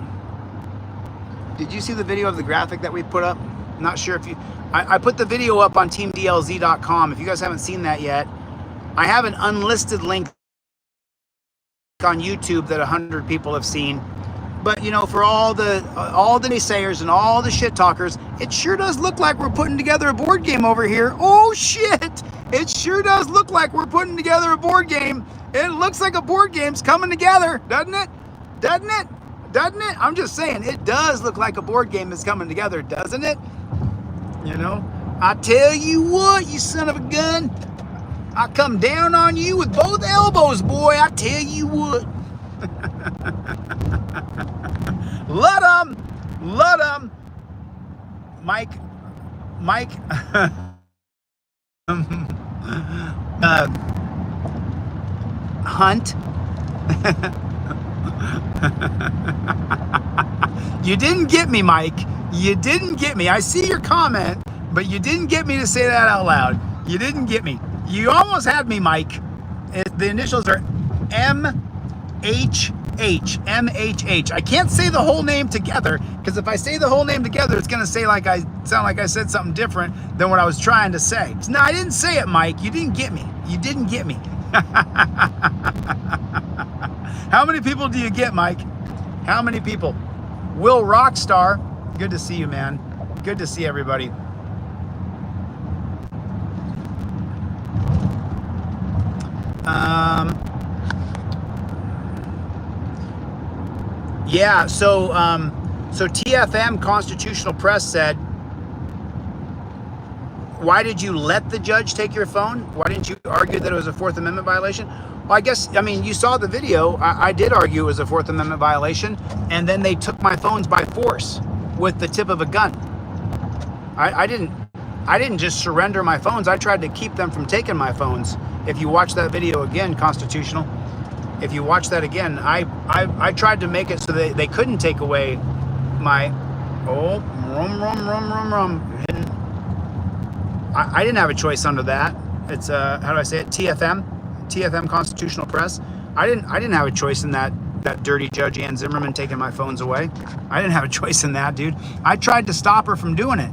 Did you see the video of the graphic that we put up? Not sure if you. I put the video up on teamdlz.com. If you guys haven't seen that yet. I have an unlisted link on YouTube that 100 people have seen. But, you know, for all the naysayers and all the shit talkers, it sure does look like we're putting together a board game over here. Oh, shit. It sure does look like we're putting together a board game. It looks like a board game's coming together, doesn't it? Doesn't it? Doesn't it? I'm just saying, it does look like a board game is coming together, doesn't it? You know, I tell you what, you son of a gun. I come down on you with both elbows, boy. I tell you what. Let him! Let him! Mike, Hunt. You didn't get me, Mike. You didn't get me. I see your comment, but you didn't get me to say that out loud. You didn't get me. You almost had me, Mike. The initials are MHH. MHH. I can't say the whole name together, because if I say the whole name together, it's gonna sound like I said something different than what I was trying to say. No, I didn't say it, Mike. You didn't get me. You didn't get me. How many people do you get, Mike? How many people? Will Rockstar, good to see you, man. Good to see everybody. Yeah, so TFM Constitutional Press said, why did you let the judge take your phone? Why didn't you argue that it was a Fourth Amendment violation? Well, I mean, you saw the video. I did argue it was a Fourth Amendment violation, and then they took my phones by force with the tip of a gun. I didn't just surrender my phones. I tried to keep them from taking my phones. If you watch that video again, Constitutional, if you watch that again, I tried to make it so that they couldn't take away my, I didn't have a choice under that. It's how do I say it? TFM Constitutional Press. I didn't have a choice in that dirty Judge Ann Zimmerman taking my phones away. I didn't have a choice in that, dude. I tried to stop her from doing it,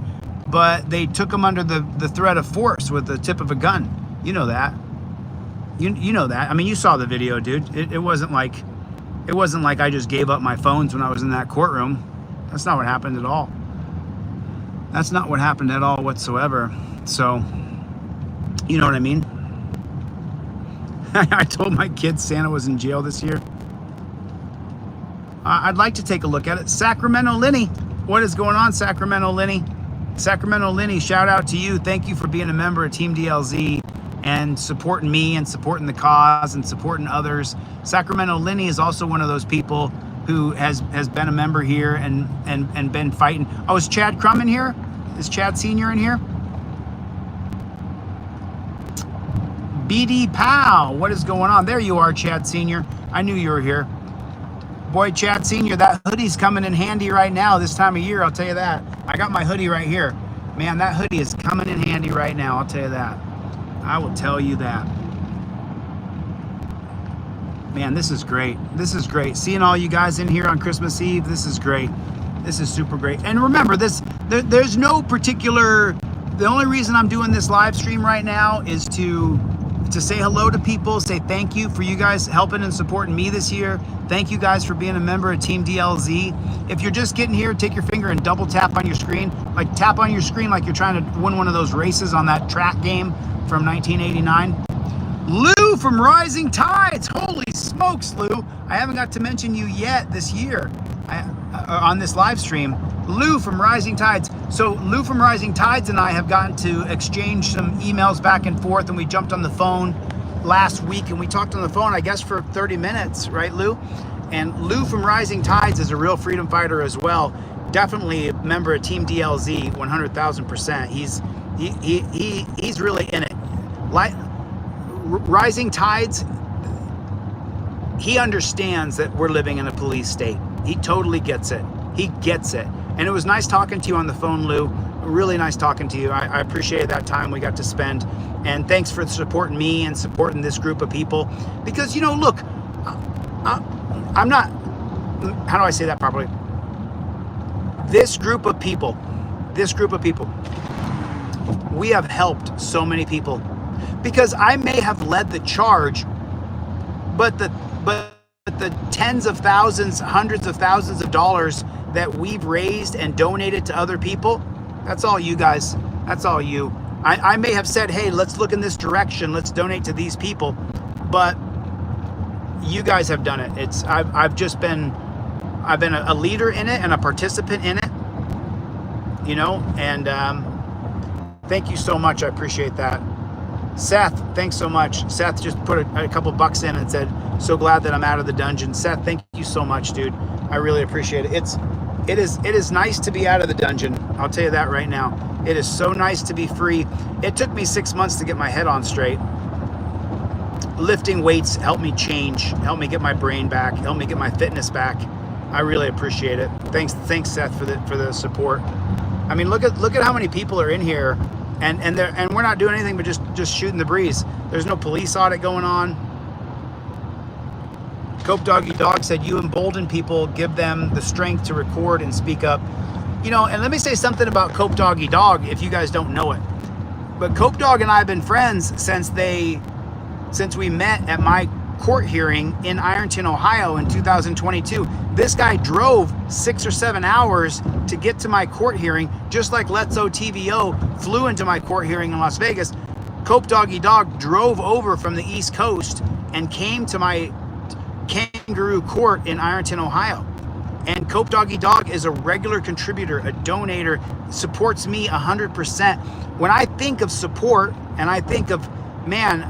but they took them under the threat of force with the tip of a gun. You know that. You know that. I mean, you saw the video, dude. It wasn't like I just gave up my phones when I was in that courtroom. That's not what happened at all. That's not what happened at all whatsoever. So, you know what I mean? I told my kids Santa was in jail this year. I'd like to take a look at it. Sacramento Lenny. What is going on, Sacramento Lenny? Sacramento Lenny, shout out to you. Thank you for being a member of Team DLZ and supporting me and supporting the cause and supporting others. Sacramento Lenny is also one of those people who has been a member here and been fighting. Oh, is Chad Crum in here? Is Chad Sr. in here? BD Pow, what is going on? There you are, Chad Sr. I knew you were here. Boy, Chad Sr., that hoodie's coming in handy right now this time of year, I'll tell you that. I got my hoodie right here. Man, that hoodie is coming in handy right now, I'll tell you that. I will tell you that. Man, this is great. This is great. Seeing all you guys in here on Christmas Eve, this is great. This is super great. And remember, there's no particular... The only reason I'm doing this live stream right now is to say hello to people, say thank you for you guys helping and supporting me this year. Thank you guys for being a member of Team DLZ. If you're just getting here, take your finger and double tap on your screen. Like tap on your screen like you're trying to win one of those races on that track game from 1989. Lou from Rising Tides. Holy smokes, Lou. I haven't got to mention you yet this year on this live stream. Lou from Rising Tides. So Lou from Rising Tides and I have gotten to exchange some emails back and forth, and we jumped on the phone last week and we talked on the phone, I guess, for 30 minutes, right, Lou? And Lou from Rising Tides is a real freedom fighter as well. Definitely a member of Team DLZ, 100,000%. He's really in it. Like Rising Tides, he understands that we're living in a police state. He totally gets it. He gets it. And it was nice talking to you on the phone, Lou. Really nice talking to you. I appreciate that time we got to spend. And thanks for supporting me and supporting this group of people. Because, you know, look, I'm not, how do I say that properly? This group of people, we have helped so many people. Because I may have led the charge, but the tens of thousands, hundreds of thousands of dollars that we've raised and donated to other people, that's all you guys. That's all you. I may have said, hey, let's look in this direction. Let's donate to these people. But you guys have done it. I've been a leader in it and a participant in it, you know, and thank you so much. I appreciate that. Seth, thanks so much. Seth just put a couple bucks in and said, so glad that I'm out of the dungeon. Seth, thank you so much, dude. I really appreciate it. It is nice to be out of the dungeon. I'll tell you that right now. It is so nice to be free. It took me 6 months to get my head on straight. Lifting weights helped me change, helped me get my brain back, helped me get my fitness back. I really appreciate it. Thanks Seth for the support. I mean, look at how many people are in here, and we're not doing anything but just shooting the breeze. There's no police audit going on. Cope Doggy Dog said, you embolden people, give them the strength to record and speak up. You know, and let me say something about Cope Doggy Dog if you guys don't know it. But Cope Dog and I have been friends since we met at my court hearing in Ironton, Ohio in 2022. This guy drove 6 or 7 hours to get to my court hearing, just like Letzo TVO flew into my court hearing in Las Vegas. Cope Doggy Dog drove over from the East Coast and came to my kangaroo court in Ironton, Ohio. And Cope Doggy Dog is a regular contributor, a donator, supports me 100%. When I think of support and I think of, man,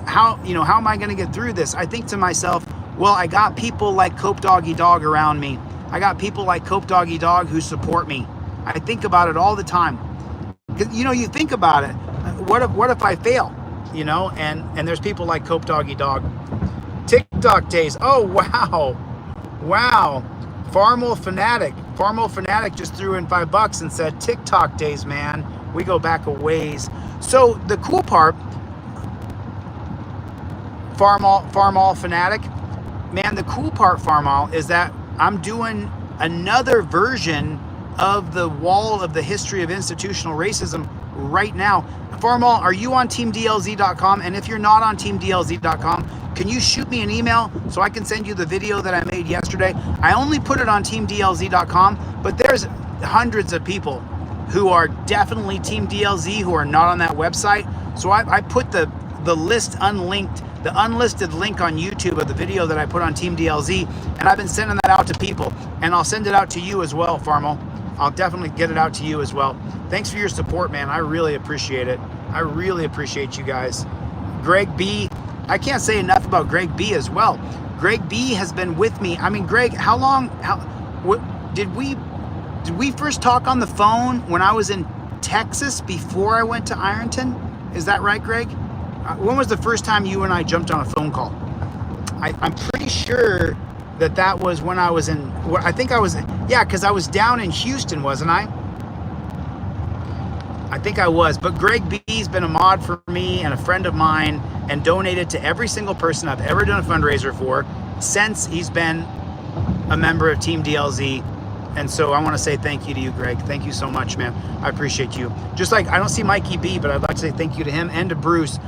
how am I going to get through this? I think to myself, well, I got people like Cope Doggy Dog around me. I got people like Cope Doggy Dog who support me. I think about it all the time. Because, you think about it. What if I fail? And there's people like Cope Doggy Dog. TikTok days. Oh, wow. Farmo Fanatic just threw in $5 and said, TikTok days, man. We go back a ways. So the cool part, Farmall Fanatic, man, the cool part, Farmall, is that I'm doing another version of the wall of the history of institutional racism right now. Farmall, are you on teamdlz.com? And if you're not on teamdlz.com, can you shoot me an email so I can send you the video that I made yesterday? I only put it on teamdlz.com, but there's hundreds of people who are definitely Team DLZ who are not on that website. So I put the list unlinked, the unlisted link on YouTube of the video that I put on Team DLZ, and I've been sending that out to people, and I'll send it out to you as well, Farmo. I'll definitely get it out to you as well. Thanks for your support, man. I really appreciate it. I really appreciate you guys. Greg B, I can't say enough about Greg B as well. Greg B has been with me. I mean, Greg, did we first talk on the phone when I was in Texas before I went to Ironton? Is that right, Greg? When was the first time you and I jumped on a phone call? I'm pretty sure that was when I was in, I think I was, yeah, because I was down in Houston, wasn't I? I think I was, but Greg B's been a mod for me and a friend of mine and donated to every single person I've ever done a fundraiser for since he's been a member of Team DLZ. And so I want to say thank you to you, Greg. Thank you so much, man. I appreciate you. Just like I don't see Mikey B, but I'd like to say thank you to him and to Bruce.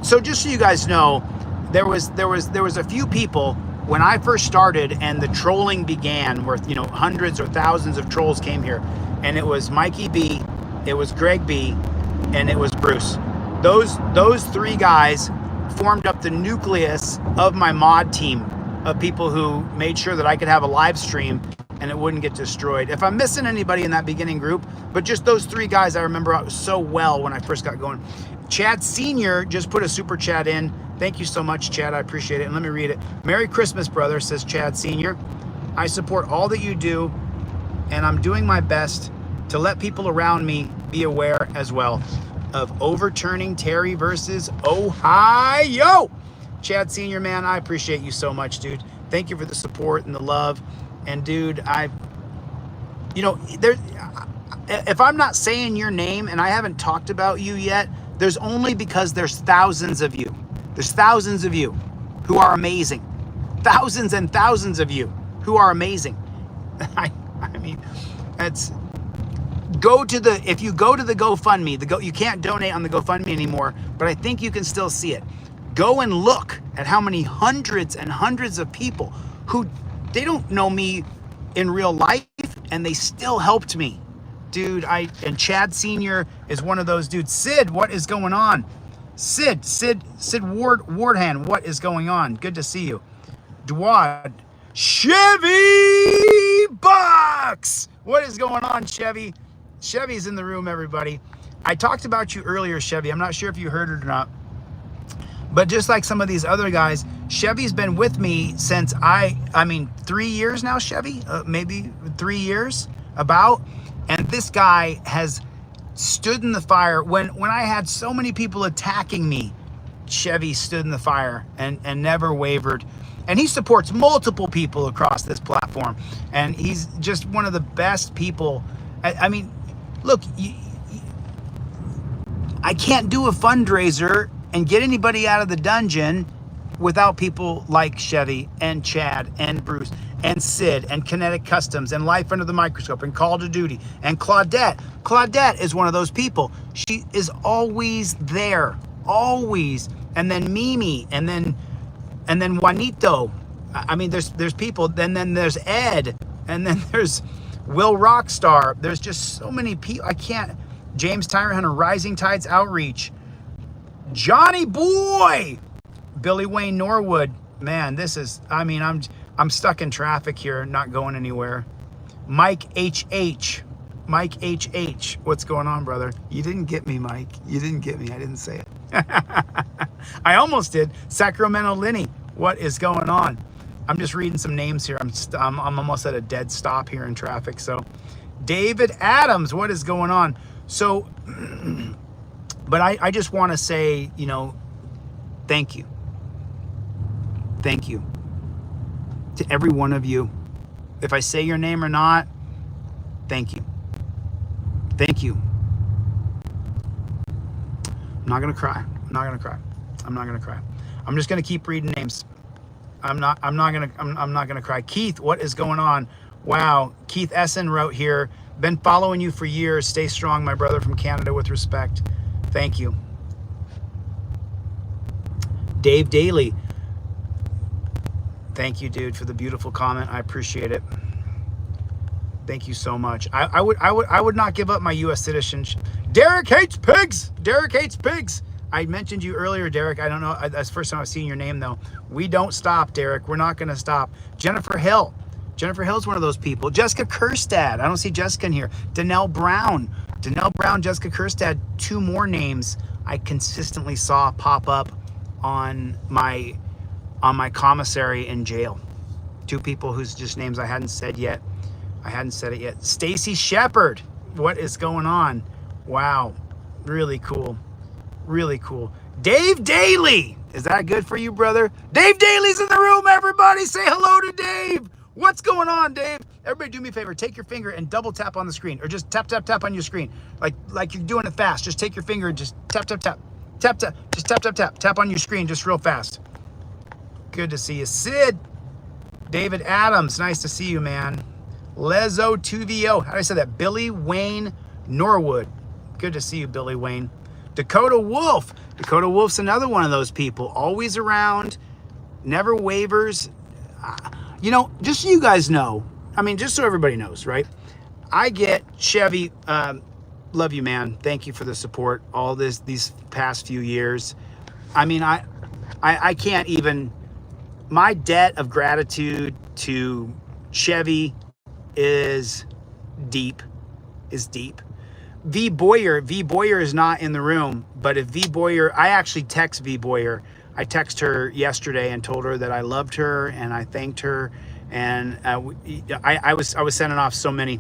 So just so you guys know, there was a few people when I first started and the trolling began, where hundreds or thousands of trolls came here, and it was Mikey B, it was Greg B, and it was Bruce. Those three guys formed up the nucleus of my mod team of people who made sure that I could have a live stream and it wouldn't get destroyed. If I'm missing anybody in that beginning group, but just those three guys I remember so well when I first got going. Chad Sr. just put a super chat in. Thank you so much, Chad. I appreciate it. And let me read it. Merry Christmas, brother, says Chad Sr. I support all that you do, and I'm doing my best to let people around me be aware as well of overturning Terry versus Ohio. Chad Sr., man, I appreciate you so much, dude. Thank you for the support and the love. And dude, if I'm not saying your name and I haven't talked about you yet, there's only because there's thousands of you. There's thousands of you who are amazing. Thousands and thousands of you who are amazing. I mean, if you go to the GoFundMe, you can't donate on the GoFundMe anymore, but I think you can still see it. Go and look at how many hundreds and hundreds of people who, they don't know me in real life and they still helped me. Dude, and Chad Sr. is one of those dudes. Sid, what is going on? Sid Wardhan, what is going on? Good to see you. Dwad, Chevy Bucks, what is going on, Chevy? Chevy's in the room, everybody. I talked about you earlier, Chevy. I'm not sure if you heard it or not. But just like some of these other guys, Chevy's been with me since I mean, 3 years now, Chevy, maybe 3 years about. And this guy has stood in the fire. When I had so many people attacking me, Chevy stood in the fire and never wavered. And he supports multiple people across this platform. And he's just one of the best people. I mean, look, I can't do a fundraiser and get anybody out of the dungeon without people like Chevy and Chad and Bruce and Sid and Kinetic Customs and Life Under the Microscope and Call to Duty and Claudette. Claudette is one of those people. She is always there, always. And then Mimi, and then Juanito. I mean, there's people. Then there's Ed, and then there's Will Rockstar. There's just so many people. I can't. James Tyrant Hunter, Rising Tides Outreach, Johnny Boy, Billy Wayne Norwood. Man, this is. I mean, I'm stuck in traffic here, not going anywhere. Mike HH. Mike HH. What's going on, brother? You didn't get me, Mike. You didn't get me. I didn't say it. I almost did. Sacramento Lenny. What is going on? I'm just reading some names here. I'm almost at a dead stop here in traffic. So, David Adams. What is going on? So, but I just want to say, you know, thank you. Thank you to every one of you. If I say your name or not, thank you. Thank you. I'm not gonna cry. I'm not gonna cry. I'm not gonna cry. I'm just gonna keep reading names. I'm not gonna cry. Keith, what is going on? Wow. Keith Essen wrote here, been following you for years. Stay strong, my brother from Canada, with respect. Thank you. Dave Daly. Thank you, dude, for the beautiful comment. I appreciate it. Thank you so much. I would not give up my U.S. citizenship. Derek hates pigs. Derek hates pigs. I mentioned you earlier, Derek. I don't know. That's the first time I've seen your name, though. We don't stop, Derek. We're not going to stop. Jennifer Hill. Jennifer Hill's one of those people. Jessica Kerstad. I don't see Jessica in here. Danelle Brown. Danelle Brown, Jessica Kerstad. 2 more names I consistently saw pop up on my commissary in jail. 2 people whose just names I hadn't said yet. I hadn't said it yet. Stacy Shepard. What is going on? Wow. Really cool. Really cool. Dave Daly. Is that good for you, brother? Dave Daly's in the room, everybody. Say hello to Dave. What's going on, Dave? Everybody do me a favor. Take your finger and double tap on the screen. Or just tap, tap, tap on your screen. Like you're doing it fast. Just take your finger and just tap, tap, tap. Tap, tap. Just tap, tap, tap. Tap on your screen just real fast. Good to see you. Sid. David Adams. Nice to see you, man. Lezo 2VO. How did I say that? Billy Wayne Norwood. Good to see you, Billy Wayne. Dakota Wolf. Dakota Wolf's another one of those people. Always around. Never wavers. You know, just so you guys know, I mean, just so everybody knows, right? I get Chevy. Love you, man. Thank you for the support all these past few years. I mean, I can't even. My debt of gratitude to Chevy is deep. V Boyer is not in the room, but if V Boyer, I actually text V Boyer. I texted her yesterday and told her that I loved her and I thanked her, and I was sending off so many.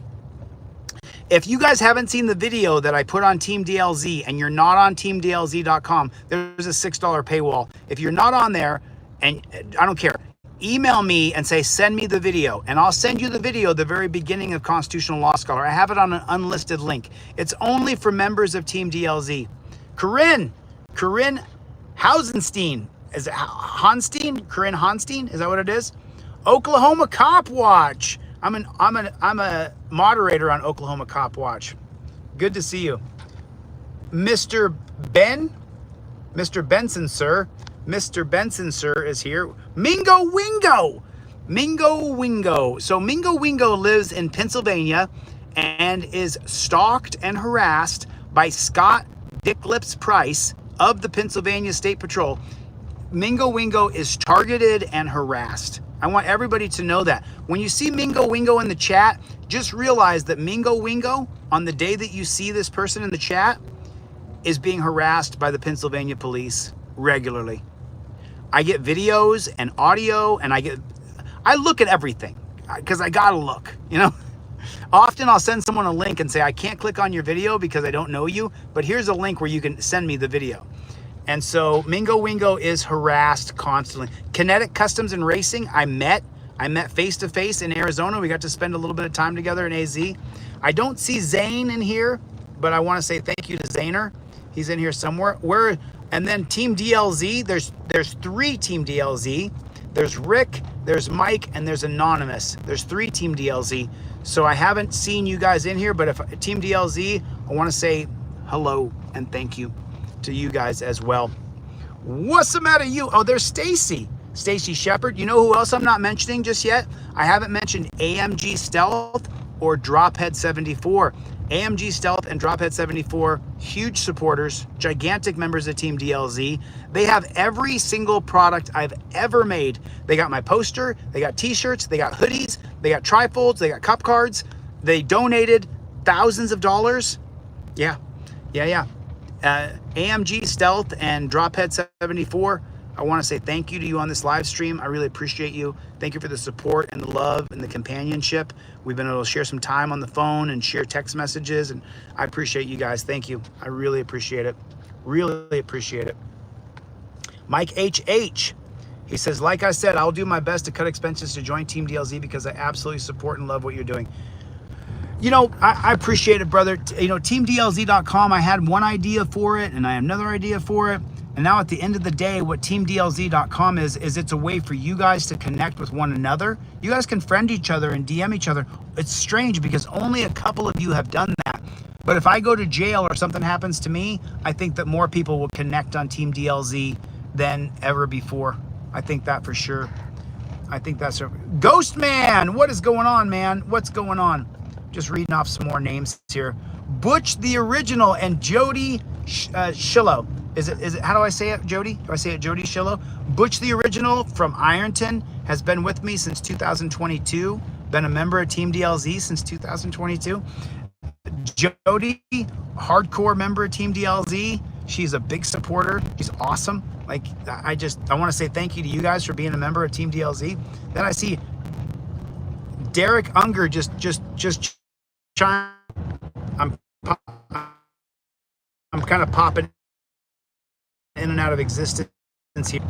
If you guys haven't seen the video that I put on Team DLZ and you're not on teamdlz.com, there's a $6 paywall. If you're not on there, and I don't care, email me and say, send me the video, and I'll send you the video the very beginning of Constitutional Law Scholar. I have it on an unlisted link. It's only for members of Team DLZ. Corinne Hausenstein. Is it Honstein? Corinne Honstein? Is that what it is? Oklahoma Cop Watch. I'm a moderator on Oklahoma Cop Watch. Good to see you. Mr. Benson, sir. Mr. Benson, sir, is here. Mingo Wingo. So Mingo Wingo lives in Pennsylvania and is stalked and harassed by Scott Dick Lips Price of the Pennsylvania State Patrol. Mingo Wingo is targeted and harassed. I want everybody to know that. When you see Mingo Wingo in the chat, just realize that Mingo Wingo, on the day that you see this person in the chat, is being harassed by the Pennsylvania police regularly. I get videos and audio, and I look at everything because I gotta look, you know. Often I'll send someone a link and say, I can't click on your video because I don't know you, but here's a link where you can send me the video. And so Mingo Wingo is harassed constantly. Kinetic Customs and Racing, I met face to face in Arizona. We got to spend a little bit of time together in AZ. I don't see Zane in here, but I want to say thank you to Zaner. He's in here somewhere. And then Team DLZ, there's 3 Team DLZ. There's Rick, there's Mike, and there's Anonymous. There's 3 Team DLZ. So I haven't seen you guys in here, but if Team DLZ, I want to say hello and thank you to you guys as well. What's the matter you? Oh, there's Stacy Shepard. You know who else I'm not mentioning just yet? I haven't mentioned AMG Stealth or Drophead 74. AMG Stealth and Drophead 74, huge supporters, gigantic members of Team DLZ. They have every single product I've ever made. They got my poster, they got t-shirts, they got hoodies, they got trifolds, they got cup cards. They donated thousands of dollars. Yeah. AMG Stealth and Drophead 74, I want to say thank you to you on this live stream. I really appreciate you. Thank you for the support and the love and the companionship. We've been able to share some time on the phone and share text messages, and I appreciate you guys. Thank you. I really appreciate it. Really appreciate it. Mike HH, he says, like I said, I'll do my best to cut expenses to join Team DLZ because I absolutely support and love what you're doing. You know, I appreciate it, brother. You know, TeamDLZ.com, I had one idea for it, and I have another idea for it. And now at the end of the day, what TeamDLZ.com is it's a way for you guys to connect with one another. You guys can friend each other and DM each other. It's strange because only a couple of you have done that. But if I go to jail or something happens to me, I think that more people will connect on Team DLZ than ever before. I think that for sure. I think that's a Ghost Man. What is going on, man? What's going on? Just reading off some more names here. Butch the Original and Jody Shillo. Is it, how do I say it, Jody? Do I say it Jody Shillo? Butch the Original from Ironton has been with me since 2022. Been a member of Team DLZ since 2022. Jody, hardcore member of Team DLZ. She's a big supporter. She's awesome. Like, I want to say thank you to you guys for being a member of Team DLZ. Then I see Derek Unger just chime. I'm kind of popping in and out of existence here.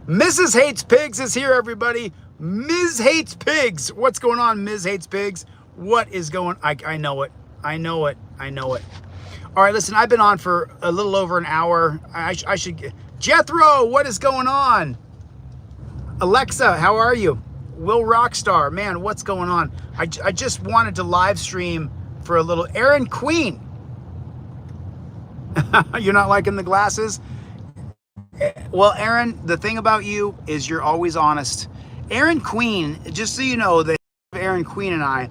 Mrs. Hates Pigs is here, everybody. Ms. Hates Pigs. What's going on, Ms. Hates Pigs? What is going on? I know it. I know it. I know it. All right, listen, I've been on for a little over an hour. I should... Jethro, what is going on? Alexa, how are you? Will Rockstar, man, what's going on? I just wanted to live stream for a little. Aaron Queen. You're not liking the glasses? Well, Aaron, the thing about you is you're always honest. Aaron Queen, just so you know, that Aaron Queen and I,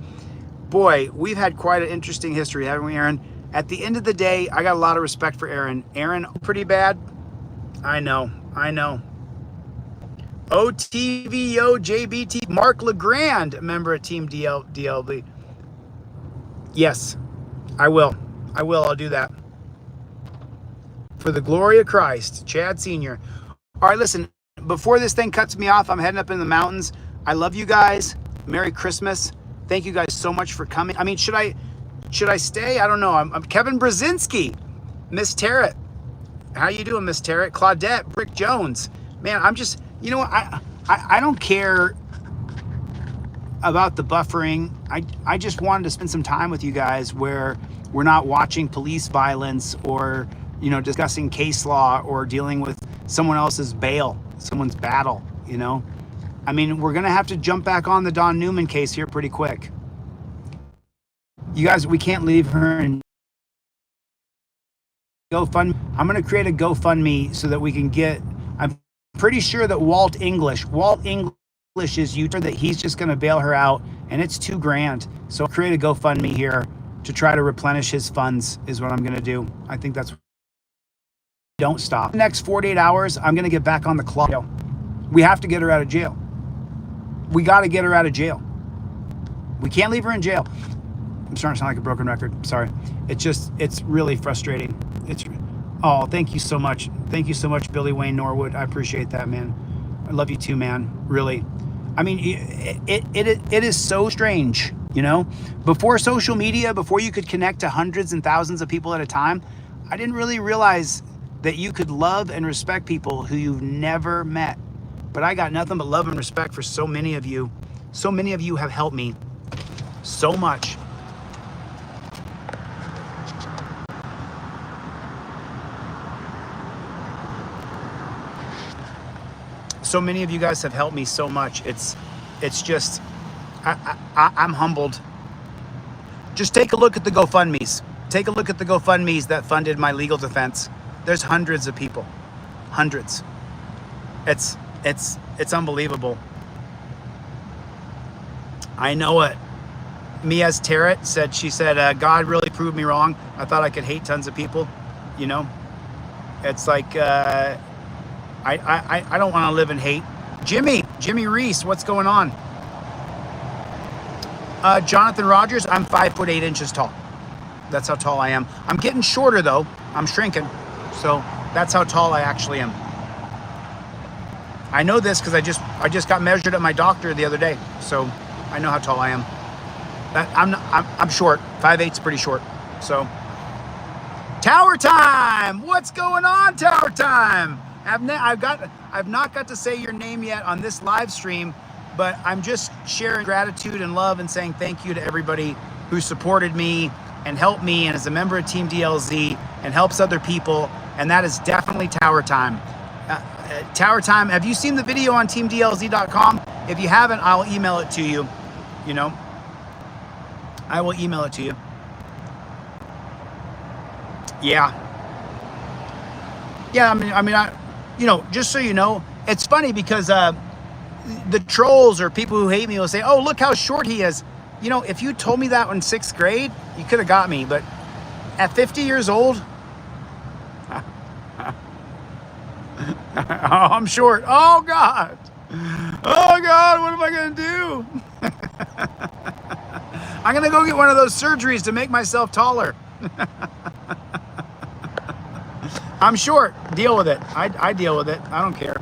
boy, we've had quite an interesting history, haven't we, Aaron? At the end of the day, I got a lot of respect for Aaron. Aaron, pretty bad. I know. OTVO JBT, Mark LeGrand, member of Team DLB. Yes, I will. I'll do that. For the glory of Christ, Chad Sr. All right, listen, before this thing cuts me off, I'm heading up in the mountains. I love you guys. Merry Christmas. Thank you guys so much for coming. I mean, should I stay? I don't know. I'm Kevin Brzezinski, Miss Tarrant. How you doing, Miss Tarrant? Claudette, Brick Jones. Man, I'm just, you know what? I don't care about the buffering. I just wanted to spend some time with you guys where we're not watching police violence or, you know, discussing case law or dealing with someone else's bail, someone's battle, you know? I mean, we're going to have to jump back on the Don Newman case here pretty quick. You guys, we can't leave her and GoFundMe. I'm going to create a GoFundMe so that we can get, I'm pretty sure that Walt English is Utah, that he's just going to bail her out, and it's $2,000. So I'll create a GoFundMe here to try to replenish his funds is what I'm going to do. I think that's, don't stop. Next 48 hours, I'm going to get back on the clock. We have to get her out of jail. We got to get her out of jail. We can't leave her in jail. I'm starting to sound like a broken record. Sorry. It's really frustrating. Oh, thank you so much. Thank you so much, Billy Wayne Norwood. I appreciate that, man. I love you too, man. Really. I mean, it is so strange, you know? Before social media, before you could connect to hundreds and thousands of people at a time, I didn't really realize that you could love and respect people who you've never met. But I got nothing but love and respect for so many of you. So many of you have helped me so much. So many of you guys have helped me so much. It's just, I'm humbled. Just take a look at the GoFundMes. Take a look at the GoFundMes that funded my legal defense. There's hundreds of people, hundreds. It's unbelievable. I know it. Mia's Tarot said, she said, God really proved me wrong. I thought I could hate tons of people, you know? It's like, I don't want to live in hate. Jimmy Reese, what's going on? Jonathan Rogers, I'm 5'8" tall. That's how tall I am. I'm getting shorter though. I'm shrinking. So that's how tall I actually am. I know this because I just got measured at my doctor the other day. So I know how tall I am. I'm short. 5'8's pretty short. So Tower Time! What's going on, Tower Time? I've not got to say your name yet on this live stream, but I'm just sharing gratitude and love and saying thank you to everybody who supported me and helped me and is a member of Team DLZ and helps other people, and that is definitely Tower Time. Tower Time, have you seen the video on teamdlz.com? If you haven't, I'll email it to you, you know? I will email it to you. Yeah, I mean, you know, just so you know, it's funny because the trolls or people who hate me will say, oh, look how short he is. You know, if you told me that in 6th grade, you could have got me. But at 50 years old, I'm short. Oh, God. Oh, God, what am I going to do? I'm going to go get one of those surgeries to make myself taller. I'm short. Deal with it. I deal with it. I don't care.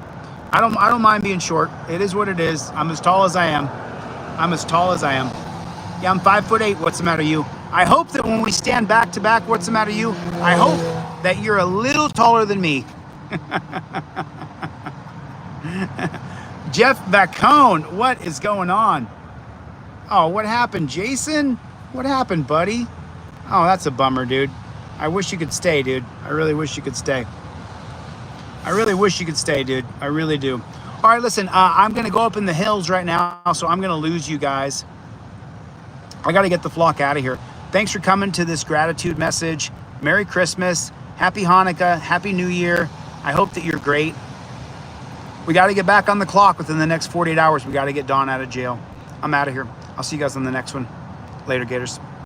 I don't mind being short. It is what it is. I'm as tall as I am. I'm as tall as I am. Yeah, I'm 5'8". What's the matter, you? I hope that when we stand back to back, what's the matter, you? I hope that you're a little taller than me. Jeff Bacone, what is going on? Oh, what happened, Jason? What happened, buddy? Oh, that's a bummer, dude. I wish you could stay, dude. I really wish you could stay. I really wish you could stay, dude. I really do. All right, listen, I'm going to go up in the hills right now, so I'm going to lose you guys. I got to get the flock out of here. Thanks for coming to this gratitude message. Merry Christmas. Happy Hanukkah. Happy New Year. I hope that you're great. We got to get back on the clock within the next 48 hours. We got to get Dawn out of jail. I'm out of here. I'll see you guys on the next one. Later, Gators.